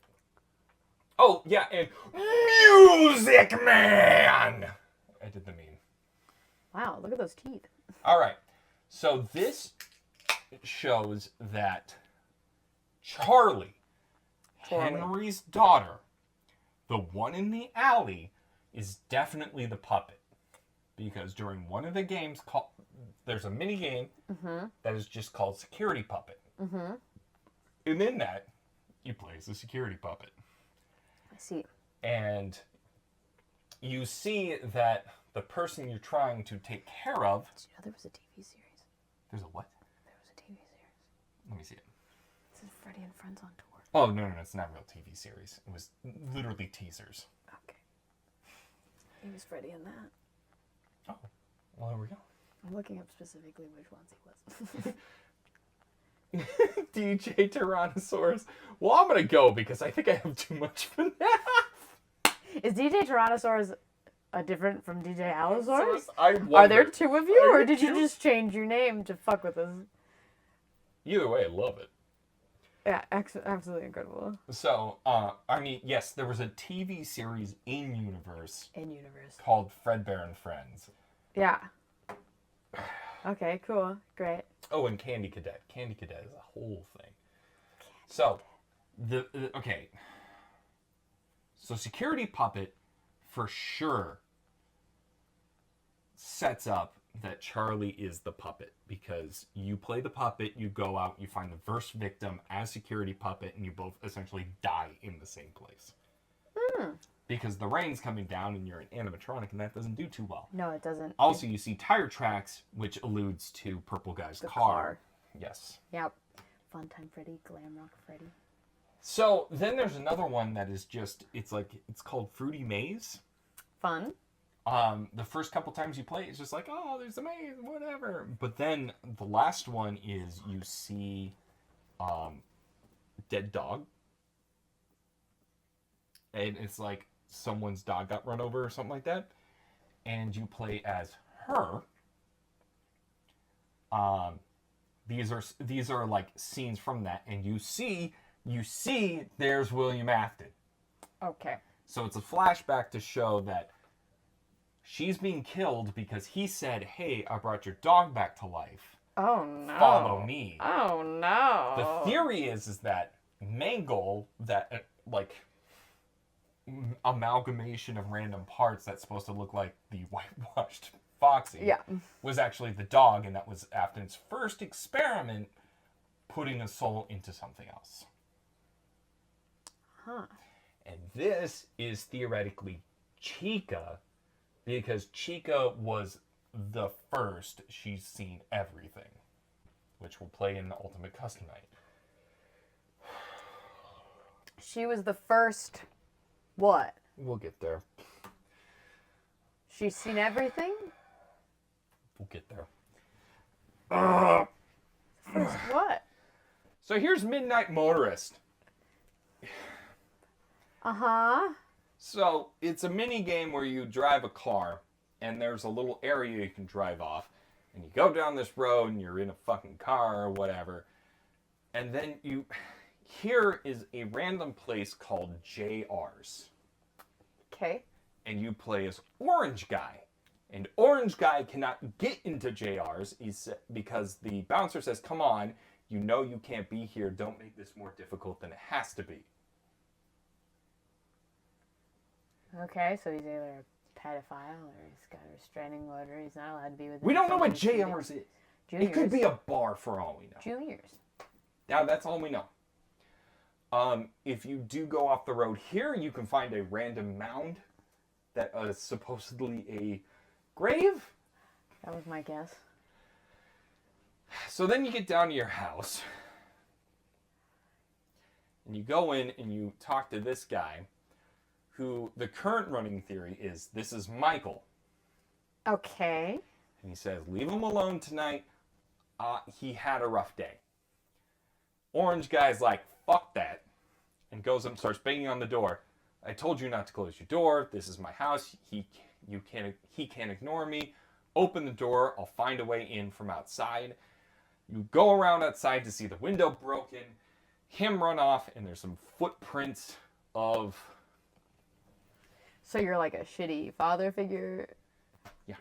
Oh, yeah, and Music Man! I did the meme. Wow, look at those teeth. All right. So this shows that Charlie, Henry's daughter, the one in the alley, is definitely the puppet. Because during one of the games, there's a mini game that is just called Security Puppet. Mm-hmm. And in that, you play as a security puppet. I see. And you see that the person you're trying to take care of... Did you know there was a TV series? There's a what? There was a TV series. Let me see it. This is Freddy and Friends on tour. Oh, no, it's not a real TV series. It was literally teasers. Okay. He was Freddy in that. Oh, well, there we go. I'm looking up specifically which ones he was. DJ Tyrannosaurus. Well, I'm going to go because I think I have too much FNAF. Is DJ Tyrannosaurus different from DJ Allosaurus? I Are there wonder. two of you, Are or there did you two? just change your name to fuck with us? Either way, I love it. Yeah, absolutely incredible. So, I mean, yes, there was a TV series in universe In universe. called Fredbear and Friends. Yeah. Okay, cool. Great. Oh, and Candy Cadet. Candy Cadet is a whole thing. So, okay. So, Security Puppet, for sure, sets up that Charlie is the puppet. Because you play the puppet, you go out, you find the first victim as Security Puppet, and you both essentially die in the same place. Because the rain's coming down and you're an animatronic, and that doesn't do too well. No, it doesn't. Also, you see tire tracks, which alludes to Purple Guy's car. Yes. Yep. Fun Time Freddy, Glam Rock Freddy. So then there's another one that is just, it's called Fruity Maze. Fun. The first couple times you play, it's just like, oh, there's a maze, whatever. But then the last one is you see dead dog. And it's like someone's dog got run over or something like that. And you play as her. These are like scenes from that, and you see there's William Afton. Okay. So it's a flashback to show that she's being killed because he said, "Hey, I brought your dog back to life. Oh no. Follow me." Oh no. The theory is that Mangle, that like amalgamation of random parts that's supposed to look like the whitewashed Foxy, Yeah. was actually the dog, and that was Afton's first experiment putting a soul into something else. Huh. And this is theoretically Chica, because Chica was the first she's seen everything, which will play in the Ultimate Custom Night. She was the first. What? We'll get there. She's seen everything? We'll get there. First what? So here's Midnight Motorist. Uh-huh. So it's a mini game where you drive a car, and there's a little area you can drive off, and you go down this road, and you're in a fucking car or whatever, and then here is a random place called JR's, Okay. and you play as Orange Guy, and Orange Guy cannot get into JR's because the bouncer says, "Come on, you know you can't be here. Don't make this more difficult than it has to be." Okay, so he's either a pedophile or he's got a restraining order. He's not allowed to be with. We don't know what somebody JR's is. Juniors. It could be a bar for all we know. Juniors. Yeah, that's all we know. If you do go off the road here, you can find a random mound that is supposedly a grave. That was my guess. So then you get down to your house, and you go in and you talk to this guy, who the current running theory is this is Michael. Okay. And he says, "Leave him alone tonight. He had a rough day." Orange Guy's like, "Fuck that," and goes up and starts banging on the door. "I told you not to close your door. This is my house. He can't ignore me. Open the door. I'll find a way in from outside." You go around outside to see the window broken, him run off, and there's some footprints of... So you're like a shitty father figure? Yeah.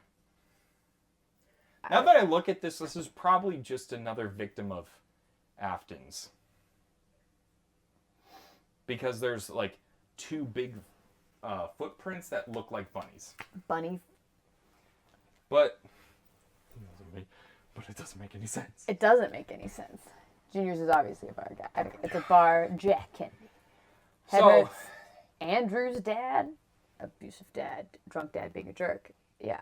Now that I look at this is probably just another victim of Afton's. Because there's like two big footprints that look like bunnies. Bunny. But it doesn't make any sense. It doesn't make any sense. Juniors is obviously a bar guy. I mean, it's a bar Jack Kennedy. Hedbert's Andrew's dad, abusive dad, drunk dad being a jerk. Yeah.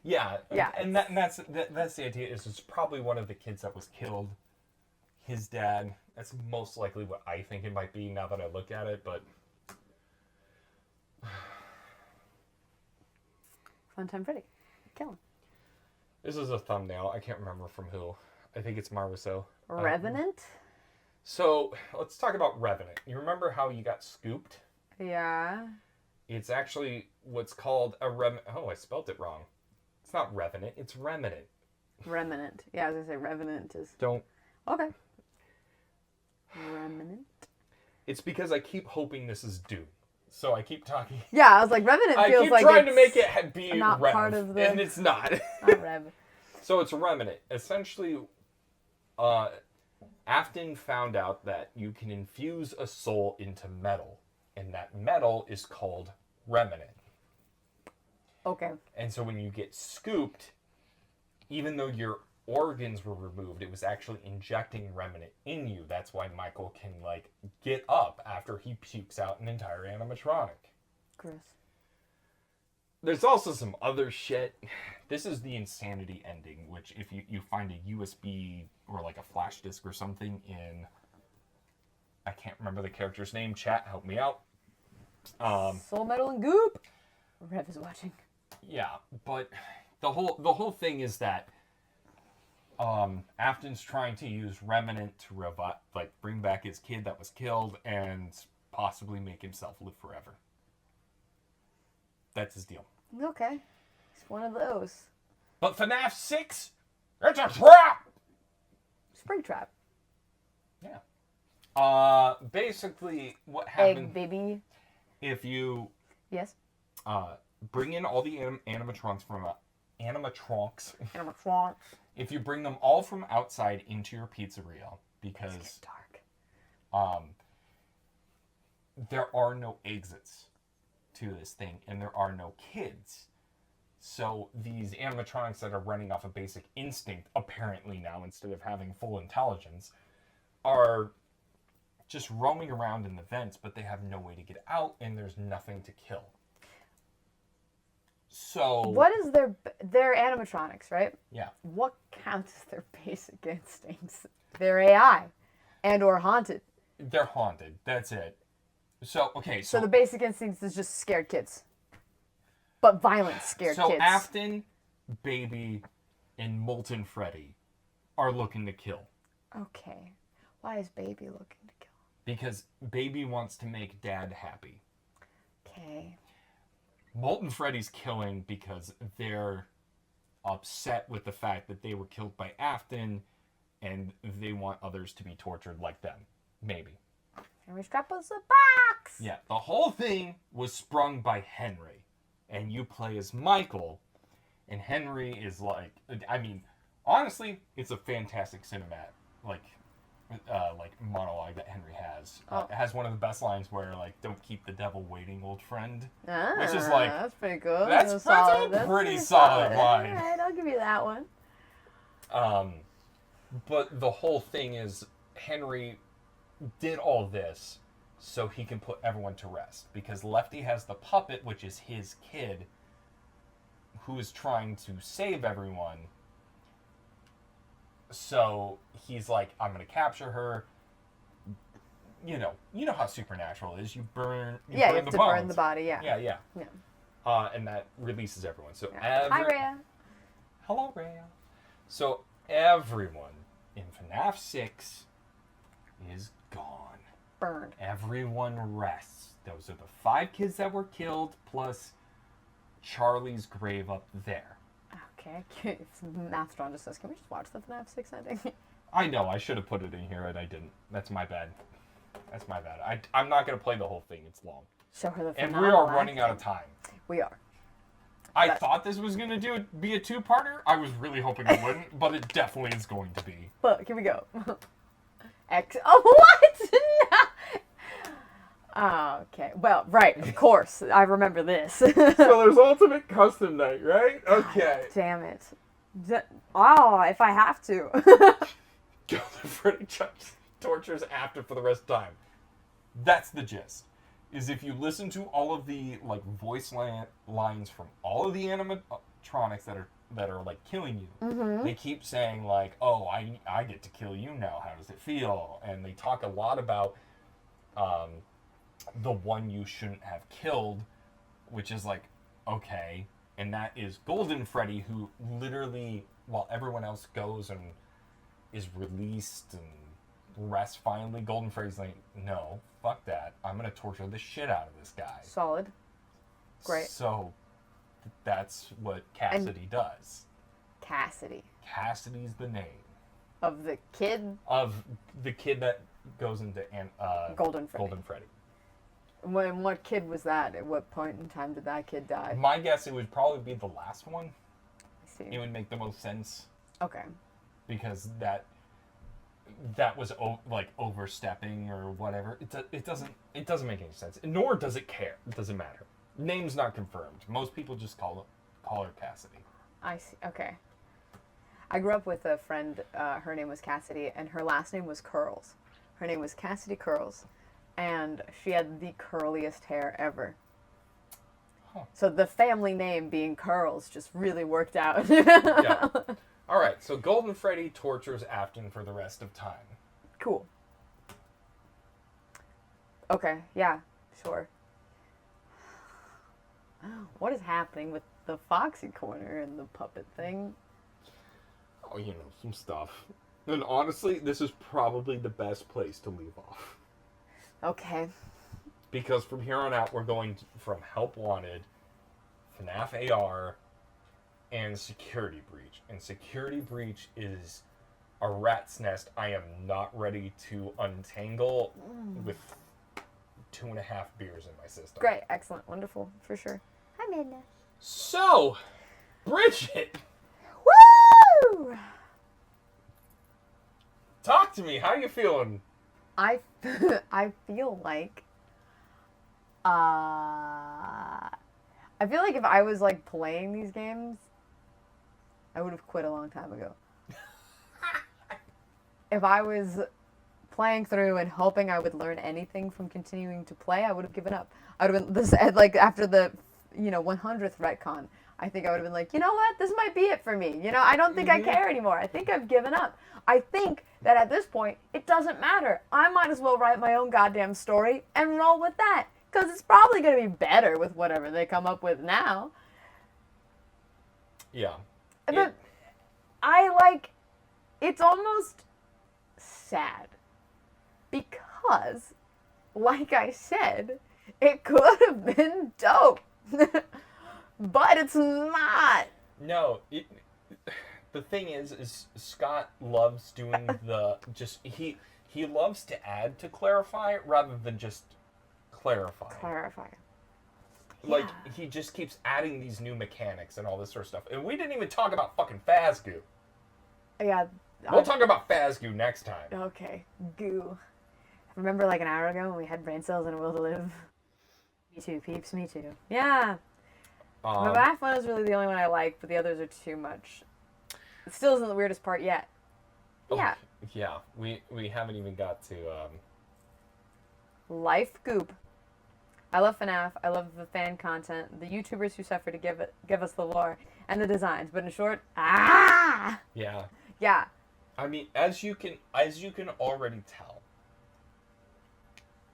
Yeah. Yeah, And that's the idea. Is it's probably one of the kids that was killed. His dad. That's most likely what I think it might be now that I look at it. But Fun Time Freddy. Kill him. this is a thumbnail. I can't remember from who. I think it's Marwiso. Revenant? So let's talk about Revenant. You remember how you got scooped? Yeah. It's actually what's called a Oh, I spelt it wrong. It's not Revenant. It's Remnant. Remnant. Yeah, I was going to say Revenant is... Don't. Okay. Remnant. It's because I keep hoping this is Doom. So I keep talking. Yeah, I was like, Revenant I feels keep like trying to it's make it be not Rev, part of the- and it's not. not Rev. So it's Remnant. Essentially, Afton found out that you can infuse a soul into metal, and that metal is called Remnant. Okay. And so when you get scooped, even though your organs were removed, it was actually injecting Remnant in you. That's why Michael can, like, get up after he pukes out an entire animatronic. Gross. There's also some other shit. This is the Insanity ending, which if you find a USB or like a flash disk or something in... I can't remember the character's name. Chat, help me out. Soul Metal and Goop. Rev is watching. Yeah, but the whole thing is that Afton's trying to use Remnant to bring back his kid that was killed and possibly make himself live forever. That's his deal. Okay. It's one of those. But FNAF 6, it's a trap! Springtrap. Yeah. Basically, what happens Egg baby. if you Yes. bring in all the animatronics from animatronics. Animatronics. If you bring them all from outside into your pizzeria, because It's dark. there are no exits to this thing, and there are no kids. So these animatronics that are running off a basic instinct, apparently now, instead of having full intelligence, are just roaming around in the vents, but they have no way to get out, and there's nothing to kill. So What is their animatronics, right? yeah, What counts as their basic instincts? They're AI and or haunted. they're haunted. That's it. So okay, So the basic instincts is just scared kids. But violent scared so kids. Afton, Baby, and Molten Freddy are looking to kill. Okay. Why is Baby looking to kill? Because Baby wants to make Dad happy. Okay. Molten Freddy's killing because they're upset with the fact that they were killed by Afton, and they want others to be tortured like them. Maybe. Henry strap us a box! Yeah, the whole thing was sprung by Henry. And you play as Michael, and Henry is like, I mean, honestly, it's a fantastic cinematic, like monologue that Henry has. It has one of the best lines where, like, don't keep the devil waiting, old friend. Which is like, that's pretty good. that's a pretty solid line. Alright, I'll give you that one. But the whole thing is, Henry did all this so he can put everyone to rest. Because Lefty has the puppet, which is his kid, who is trying to save everyone. So he's like, I'm going to capture her. You know how Supernatural is. You burn You have the to bones. burn the body, yeah. Yeah. And that releases everyone. So Hi, Rhea. Hello, Rhea. So everyone in FNAF 6 is gone. Burned. Everyone rests. Those are the 5 kids that were killed, plus Charlie's grave up there. Okay. Mathstron just says, can we just watch the FNAF 6 ending? I know, I should have put it in here and I didn't. That's my bad. I'm not going to play the whole thing. It's long. Show her the And we phenomenal are running out of acting. time. We are. I thought this was going to be a 2-parter. I was really hoping it wouldn't, but it definitely is going to be. Look, here we go. Oh, what? No. Okay. Well, right. Of course. I remember this. So there's Ultimate Custom Night, right? Okay. Damn it. Oh, if I have to. Go to Freddy tortures Afton for the rest of time. That's the gist. Is if you listen to all of the like voice lines from all of the animatronics that are like killing you, they keep saying like, "Oh, I get to kill you now. How does it feel?" And they talk a lot about the one you shouldn't have killed, which is like, okay, and that is Golden Freddy, who literally, while everyone else goes and is released and rests finally, Golden Freddy's like, no, fuck that. I'm gonna torture the shit out of this guy. Solid. Great. So that's what Cassidy does. Cassidy. Cassidy's the name Of the kid? of the kid that goes into Golden Freddy. Golden Freddy. What kid was that? At what point in time did that kid die? My guess, it would probably be the last one. I see. It would make the most sense Okay. because that was like overstepping or whatever. It doesn't make any sense. Nor does it care. It doesn't matter. Name's not confirmed. Most people just call her Cassidy. I see. Okay. I grew up with a friend. Her name was Cassidy, and her last name was Curls. Her name was Cassidy Curls, and she had the curliest hair ever. Huh. So the family name being Curls just really worked out. Yeah. All right. So Golden Freddy tortures Afton for the rest of time. Cool. Okay. Yeah. Sure. What is happening with the Foxy corner and the puppet thing? Oh, some stuff. And honestly, this is probably the best place to leave off. Okay. Because from here on out, we're going from Help Wanted, FNAF AR, and Security Breach. And Security Breach is a rat's nest I am not ready to untangle with 2.5 beers in my system. Great. Excellent. Wonderful. For sure. Hi, Midna. So, Bridget, Woo! talk to me. How you feeling? I feel like I feel like if I was like playing these games, I would have quit a long time ago. If I was playing through and hoping I would learn anything from continuing to play, I would have given up. I would have been this like after the 100th retcon. I think I would have been like, you know what, this might be it for me. I don't think I care anymore. I think I've given up. I think that at this point, it doesn't matter. I might as well write my own goddamn story and roll with that. Because it's probably going to be better with whatever they come up with now. Yeah. But it's almost sad. Because, like I said, it could have been dope. But it's not. No, the thing is Scott loves doing he loves to add to clarify rather than just clarify. Like, he just keeps adding these new mechanics and all this sort of stuff. And we didn't even talk about fucking Phasgoo. Yeah. We'll talk about Phasgoo next time. Okay. Goo. Remember like an hour ago when we had brain cells and a will to live? Me too, peeps. Me too. Yeah. The math one is really the only one I like, but the others are too much. It still isn't the weirdest part yet. Yeah. Yeah. We haven't even got to Life Goop. I love FNAF. I love the fan content, the YouTubers who suffer to give us the lore, and the designs. But in short, Yeah. Yeah. I mean, as you can already tell.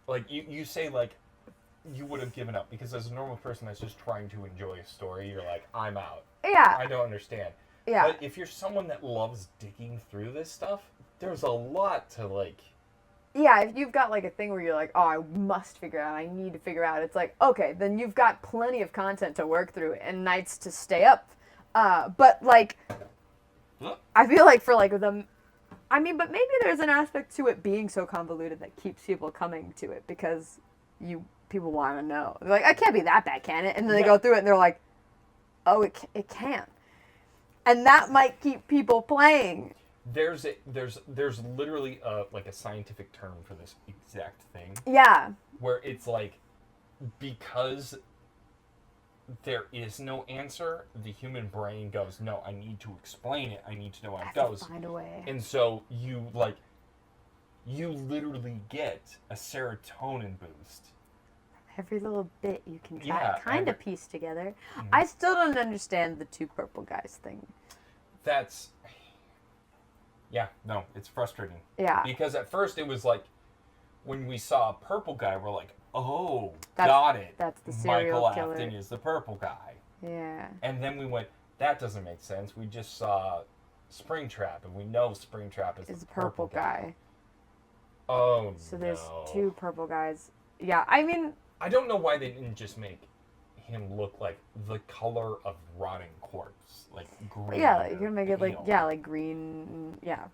Like you say like you would have given up because as a normal person that's just trying to enjoy a story, you're like, I'm out. Yeah. I don't understand. Yeah. But if you're someone that loves digging through this stuff, there's a lot to like. Yeah, if you've got like a thing where you're like, oh, I must figure out, I need to figure out, it's like, okay, then you've got plenty of content to work through and nights to stay up. But like, I feel like for like but maybe there's an aspect to it being so convoluted that keeps people coming to it because people want to know. They're like, it can't be that bad, can it? And then they go through it and they're like, oh, it can. And that might keep people playing. There's literally like a scientific term for this exact thing. Yeah. Where it's like, because there is no answer, the human brain goes, no, I need to explain it. I need to know how it goes. Find a way. And so you literally get a serotonin boost. Every little bit you can try Yeah, piece together. Mm-hmm. I still don't understand the two purple guys thing. Yeah, no, it's frustrating. Yeah. Because at first it was like, when we saw a purple guy, we're like, oh, got it. That's the serial Michael killer. Afton is the purple guy. Yeah. And then we went, that doesn't make sense. We just saw Springtrap, and we know Springtrap is the purple guy. Oh, so there's two purple guys. Yeah, I mean... I don't know why they didn't just make him look like the color of rotting corpse. Like green. Yeah, like, you're gonna make it like, like green, yeah.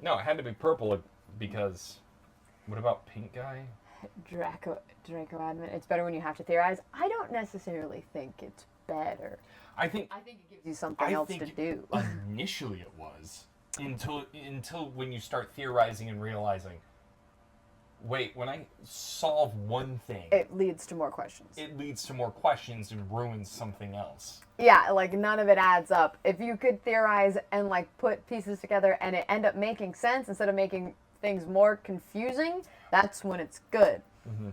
No, it had to be purple because... What about pink guy? Draco Admin. It's better when you have to theorize. I don't necessarily think it's better. I think it gives you something else to do. Initially it was. Until when you start theorizing and realizing, wait, when I solve one thing... It leads to more questions. It leads to more questions and ruins something else. Yeah, like none of it adds up. If you could theorize and like put pieces together and it end up making sense instead of making things more confusing, that's when it's good. Mm-hmm.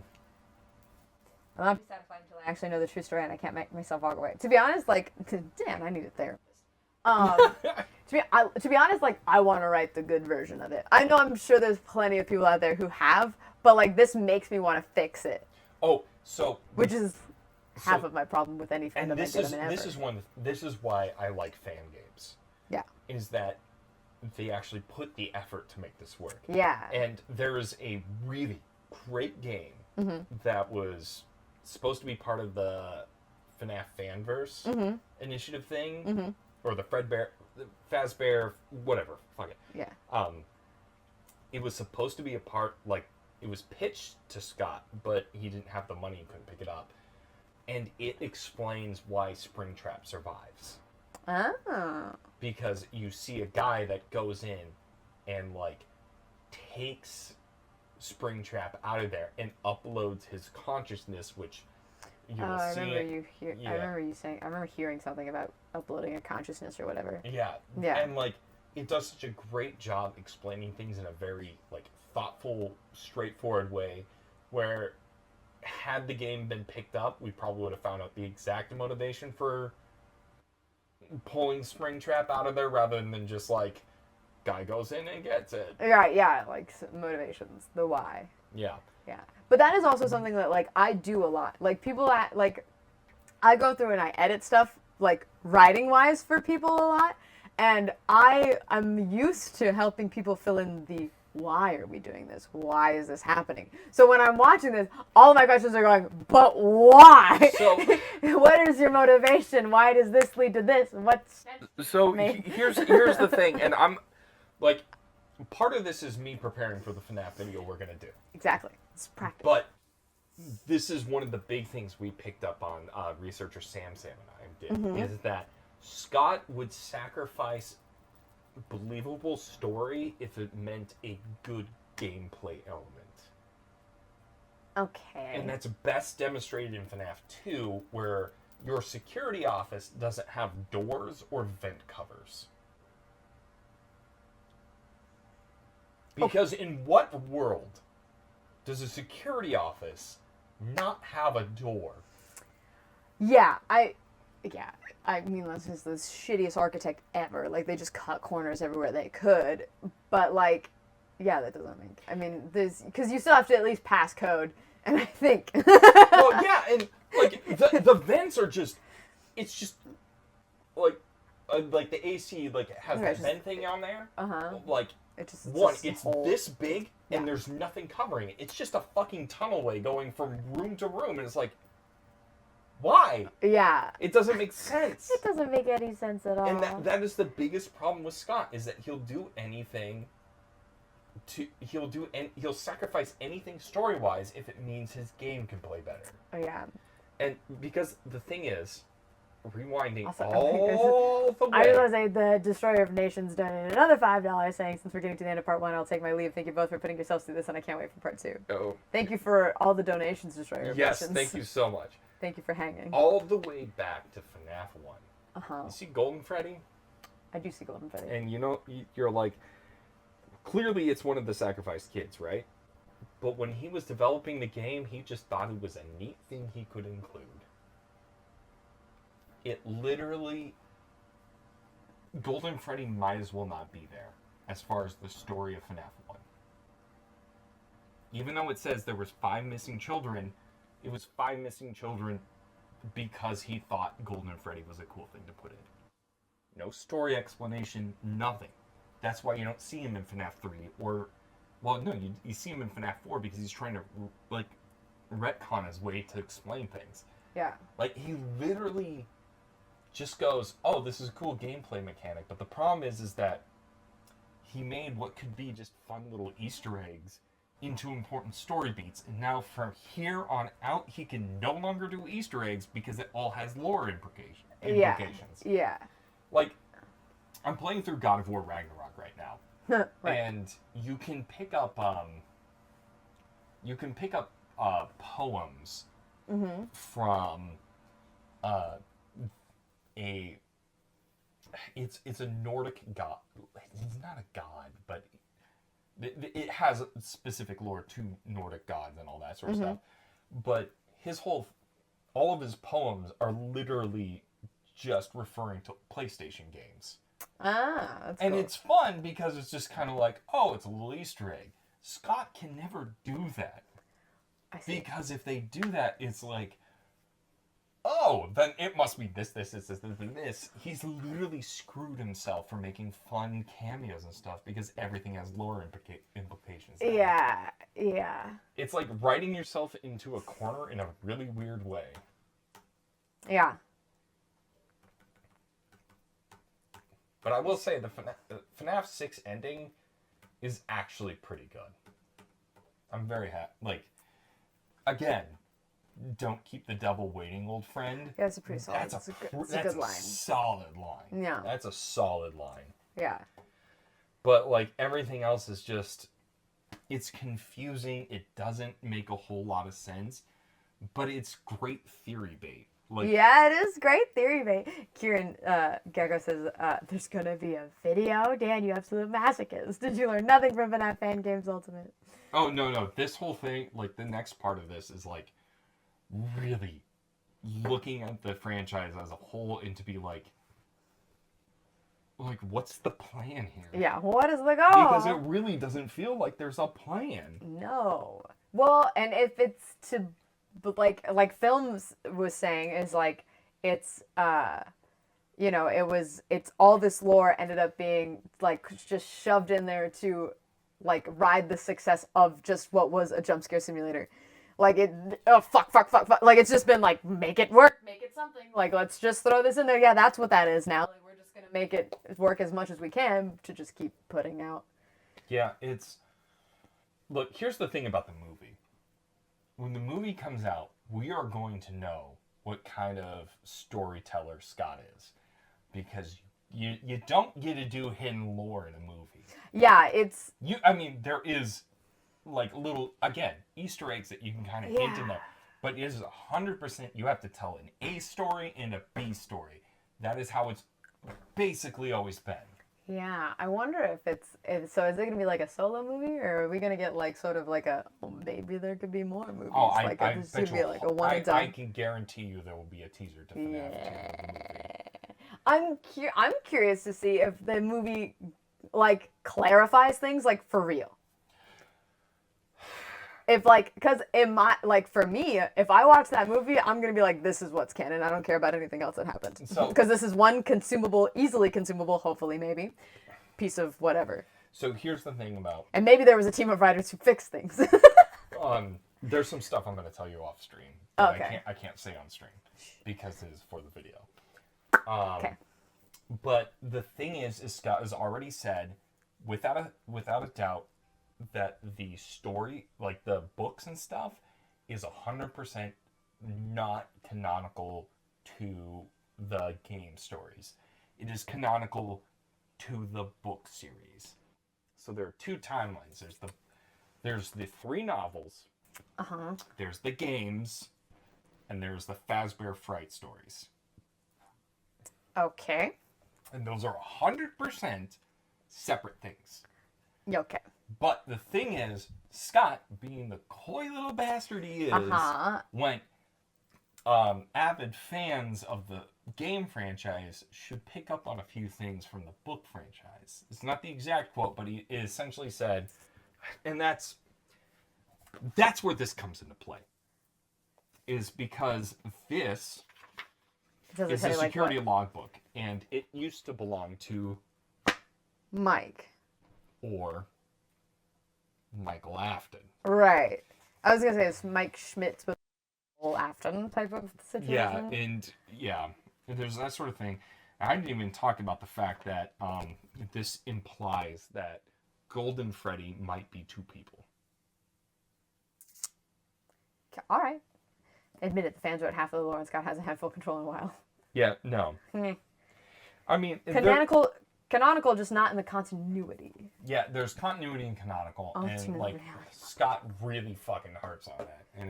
I'll not be satisfied until I actually know the true story and I can't make myself walk away. To be honest, like, damn, I need a therapist. To be honest, like, I want to write the good version of it. I know I'm sure there's plenty of people out there who have, but like, this makes me want to fix it. Oh, so... Which is half of my problem with any fandom. And this is why I like fan games. Yeah. Is that they actually put the effort to make this work. Yeah. And there is a really great game that was supposed to be part of the FNAF Fanverse initiative thing, or the Fazbear, whatever, fuck it. Yeah. It was supposed to be a part, like, it was pitched to Scott, but he didn't have the money, he couldn't pick it up. And it explains why Springtrap survives. Oh. Because you see a guy that goes in and, like, takes Springtrap out of there and uploads his consciousness, which You will I see remember it. you hear. Yeah. I remember you saying. I remember hearing something about uploading a consciousness or whatever. Yeah. Yeah. And like it does such a great job explaining things in a very like thoughtful, straightforward way where had the game been picked up, we probably would have found out the exact motivation for pulling Springtrap out of there rather than just like guy goes in and gets it. Right. Yeah. Like motivations. The why. Yeah. Yeah. But that is also something that like I do a lot. Like people that like I go through and I edit stuff like writing wise for people a lot, and I'm used to helping people fill in the why are we doing this? Why is this happening? So when I'm watching this, all of my questions are going, but why? So What is your motivation? Why does this lead to this? What's So Maybe. here's the thing, and I'm like, part of this is me preparing for the FNAF video we're gonna do, exactly? It's practice. but this is one of the big things we picked up on researcher Sam and I did is that Scott would sacrifice believable story if it meant a good gameplay element. Okay. And that's best demonstrated in FNAF 2, where your security office doesn't have doors or vent covers. Because in what world does a security office not have a door? Yeah, I mean, this is the shittiest architect ever. Like, they just cut corners everywhere they could. But, like, yeah, that doesn't make... I mean, there's... Because you still have to at least pass code. And I think... Well, yeah, and, like, the vents are just... It's just, like the AC, like, has that just- vent thing on there. Uh-huh. Like, It's it's this big, and there's nothing covering it. It's just a fucking tunnelway going from room to room, and it's like... Why? Yeah. It doesn't make sense. It doesn't make any sense at all. And that is the biggest problem with Scott, is that he'll do anything he'll sacrifice anything story-wise if it means his game can play better. Oh, yeah. And because the thing is, rewinding Also, all the I just way. want to say the Destroyer of Nations donated another $5 saying, since we're getting to the end of part 1, I'll take my leave. Thank you both for putting yourselves through this, and I can't wait for part 2. Oh, Thank you for all the donations, Destroyer of yes, Nations. thank you so much. Thank you for hanging. All the way back to FNAF 1. Uh-huh. You see Golden Freddy? I do see Golden Freddy. And you know, you're like, clearly it's one of the sacrificed kids, right? But when he was developing the game, he just thought it was a neat thing he could include. It literally... Golden Freddy might as well not be there, as far as the story of FNAF 1. Even though it says there was 5 missing children, it was 5 missing children because he thought Golden Freddy was a cool thing to put in. No story explanation, nothing. That's why you don't see him in FNAF 3, or... Well, no, you see him in FNAF 4 because he's trying to, like, retcon his way to explain things. Yeah. Like, he literally just goes, oh, this is a cool gameplay mechanic, but the problem is that he made what could be just fun little Easter eggs into important story beats, and now from here on out, he can no longer do Easter eggs because it all has lore implications. Yeah. Like, I'm playing through God of War Ragnarok right now, Right. and you can pick up poems from it's a Nordic god. He's not a god, but it has specific lore to Nordic gods and all that sort of stuff. But all of his poems are literally just referring to PlayStation games. Ah, that's And cool. it's fun because it's just kind of like, oh, it's a little Easter egg. Scott can never do that. I see. Because if they do that, it's like, oh, then it must be this, and this. He's literally screwed himself for making fun cameos and stuff because everything has lore implications now. Yeah. It's like writing yourself into a corner in a really weird way. Yeah. But I will say the FNAF 6 ending is actually pretty good. I'm very happy. Like, again, don't keep the devil waiting, old friend. Yeah, it's a pretty solid. That's It's a good line. solid line. Yeah. That's a solid line. Yeah. But, like, everything else is just... It's confusing. It doesn't make a whole lot of sense. but it's great theory bait. Like, yeah, it is great theory, mate. Kieran Gecko says, there's gonna be a video. Dan, you absolute masochist. Did you learn nothing from FNAF Fan Games Ultimate? oh no, this whole thing, like the next part of this is like really looking at the franchise as a whole and to be like what's the plan here? Yeah, what is the goal? Because it really doesn't feel like there's a plan. No. Well, and if it's to, but like Films was saying, is like it's it's all this lore ended up being like just shoved in there to like ride the success of just what was a jump scare simulator. Like fuck. Like it's just been like, make it work, make it something. Like, let's just throw this in there. Yeah, that's what that is now. Like, we're just gonna make it work as much as we can to just keep putting out. Yeah, look, here's the thing about the movie. When the movie comes out, we are going to know what kind of storyteller Scott is. Because you don't get to do hidden lore in a movie. Yeah, there is like little, again, Easter eggs that you can kind of hint in there. But it is 100% you have to tell an A story and a B story. That is how it's basically always been. Yeah, I wonder so is it going to be like a solo movie, or are we going to get like sort of like maybe there could be more movies? Oh, I bet this could be like a one and done. I can guarantee you there will be a teaser to FNAF 2 of the movie. I'm curious to see if the movie like clarifies things like for real. If because for me, if I watch that movie, I'm gonna be like, this is what's canon. I don't care about anything else that happened. Because this is one easily consumable, hopefully maybe, piece of whatever. So here's the thing about. And maybe there was a team of writers who fixed things. There's some stuff I'm gonna tell you off stream. Okay. I can't say on stream because it is for the video. Okay. But the thing is Scott has already said, without a doubt, that the story, like the books and stuff, is 100% not canonical to the game stories. It is canonical to the book series. So there are two timelines. There's the 3 novels. Uh-huh. There's the games, and there's the Fazbear Fright stories. Okay. And those are 100% separate things. Okay. But the thing is, Scott, being the coy little bastard he is, went, avid fans of the game franchise should pick up on a few things from the book franchise. It's not the exact quote, but he essentially said, and that's where this comes into play, is because this is a security logbook, and it used to belong to Mike. Or Michael Afton. Right. I was going to say it's Mike Schmidt's with Afton type of situation. Yeah, and there's that sort of thing. I didn't even talk about the fact that this implies that Golden Freddy might be 2 people. All right. Admit it, the fans wrote half of the lore and Scott hasn't had full control in a while. Yeah, no. I mean... Canonical, just not in the continuity. Yeah, there's continuity in canonical, and like Scott really fucking harps on that, and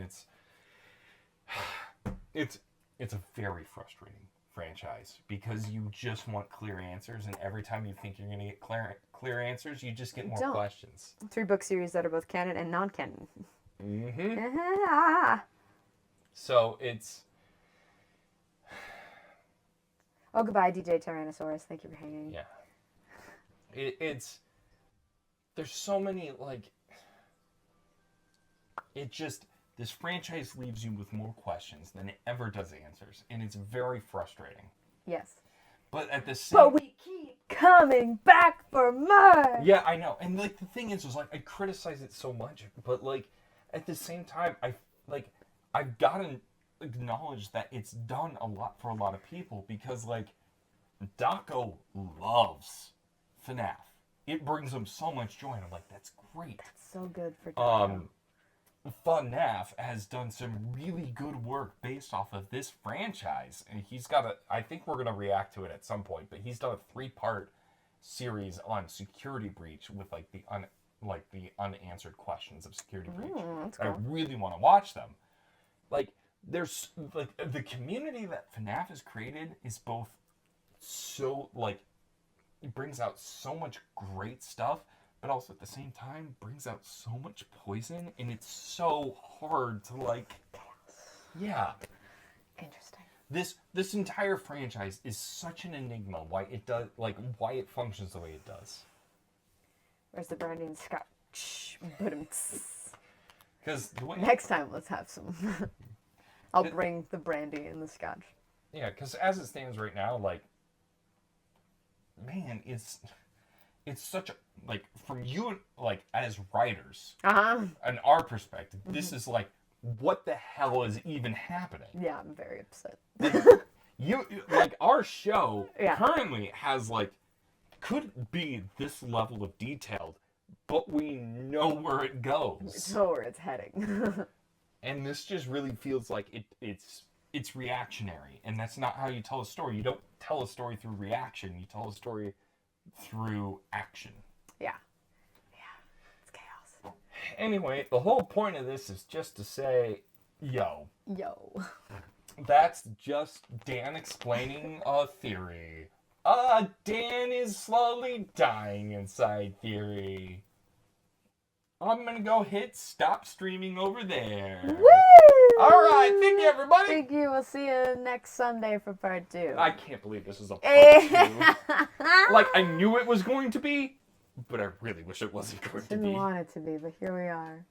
it's a very frustrating franchise because you just want clear answers, and every time you think you're gonna get clear answers, you just get more questions. 3 book series that are both canon and non-canon. Mm-hmm. So it's. Oh, goodbye, DJ Tyrannosaurus. Thank you for hanging. Yeah. It's there's so many this franchise leaves you with more questions than it ever does answers, and it's very frustrating. Yes. But at the same But we keep coming back for more. Yeah, I know. And the thing is I criticize it so much, but at the same time I've gotta acknowledge that it's done a lot for a lot of people because Daco loves FNAF. It brings him so much joy, and I'm like, that's great. That's so good for Daco. FNAF has done some really good work based off of this franchise, and he's got I think we're gonna react to it at some point, but he's done a 3-part series on Security Breach with the unanswered questions of Security Breach. That's cool. I really want to watch them. there's like the community that FNAF has created is both so like it brings out so much great stuff, but also at the same time brings out so much poison, and it's so hard to like. Yeah. Interesting. This entire franchise is such an enigma. Why it does why it functions the way it does. Where's the brandy and scotch? Because the way Next time, let's have some. I'll bring the brandy and the scotch. yeah, because as it stands right now, like, man, it's such a like from you like as writers and our perspective, this is like what the hell is even happening? Yeah, I'm very upset. You like our show Yeah. currently has like could be this level of detailed, but we know where it goes. So where it's heading. And this just really feels like it's reactionary, and that's not how you tell a story. You don't tell a story through reaction. You tell a story through action. Yeah. It's chaos. Anyway, the whole point of this is just to say, yo, that's just Dan explaining a theory. Dan is slowly dying inside theory. I'm gonna go hit stop streaming over there. Woo! Alright, thank you everybody! Thank you. We'll see you next Sunday for part 2. I can't believe this is a part 2. Like, I knew it was going to be, but I really wish it wasn't going to Didn't be. want it to be, but here we are.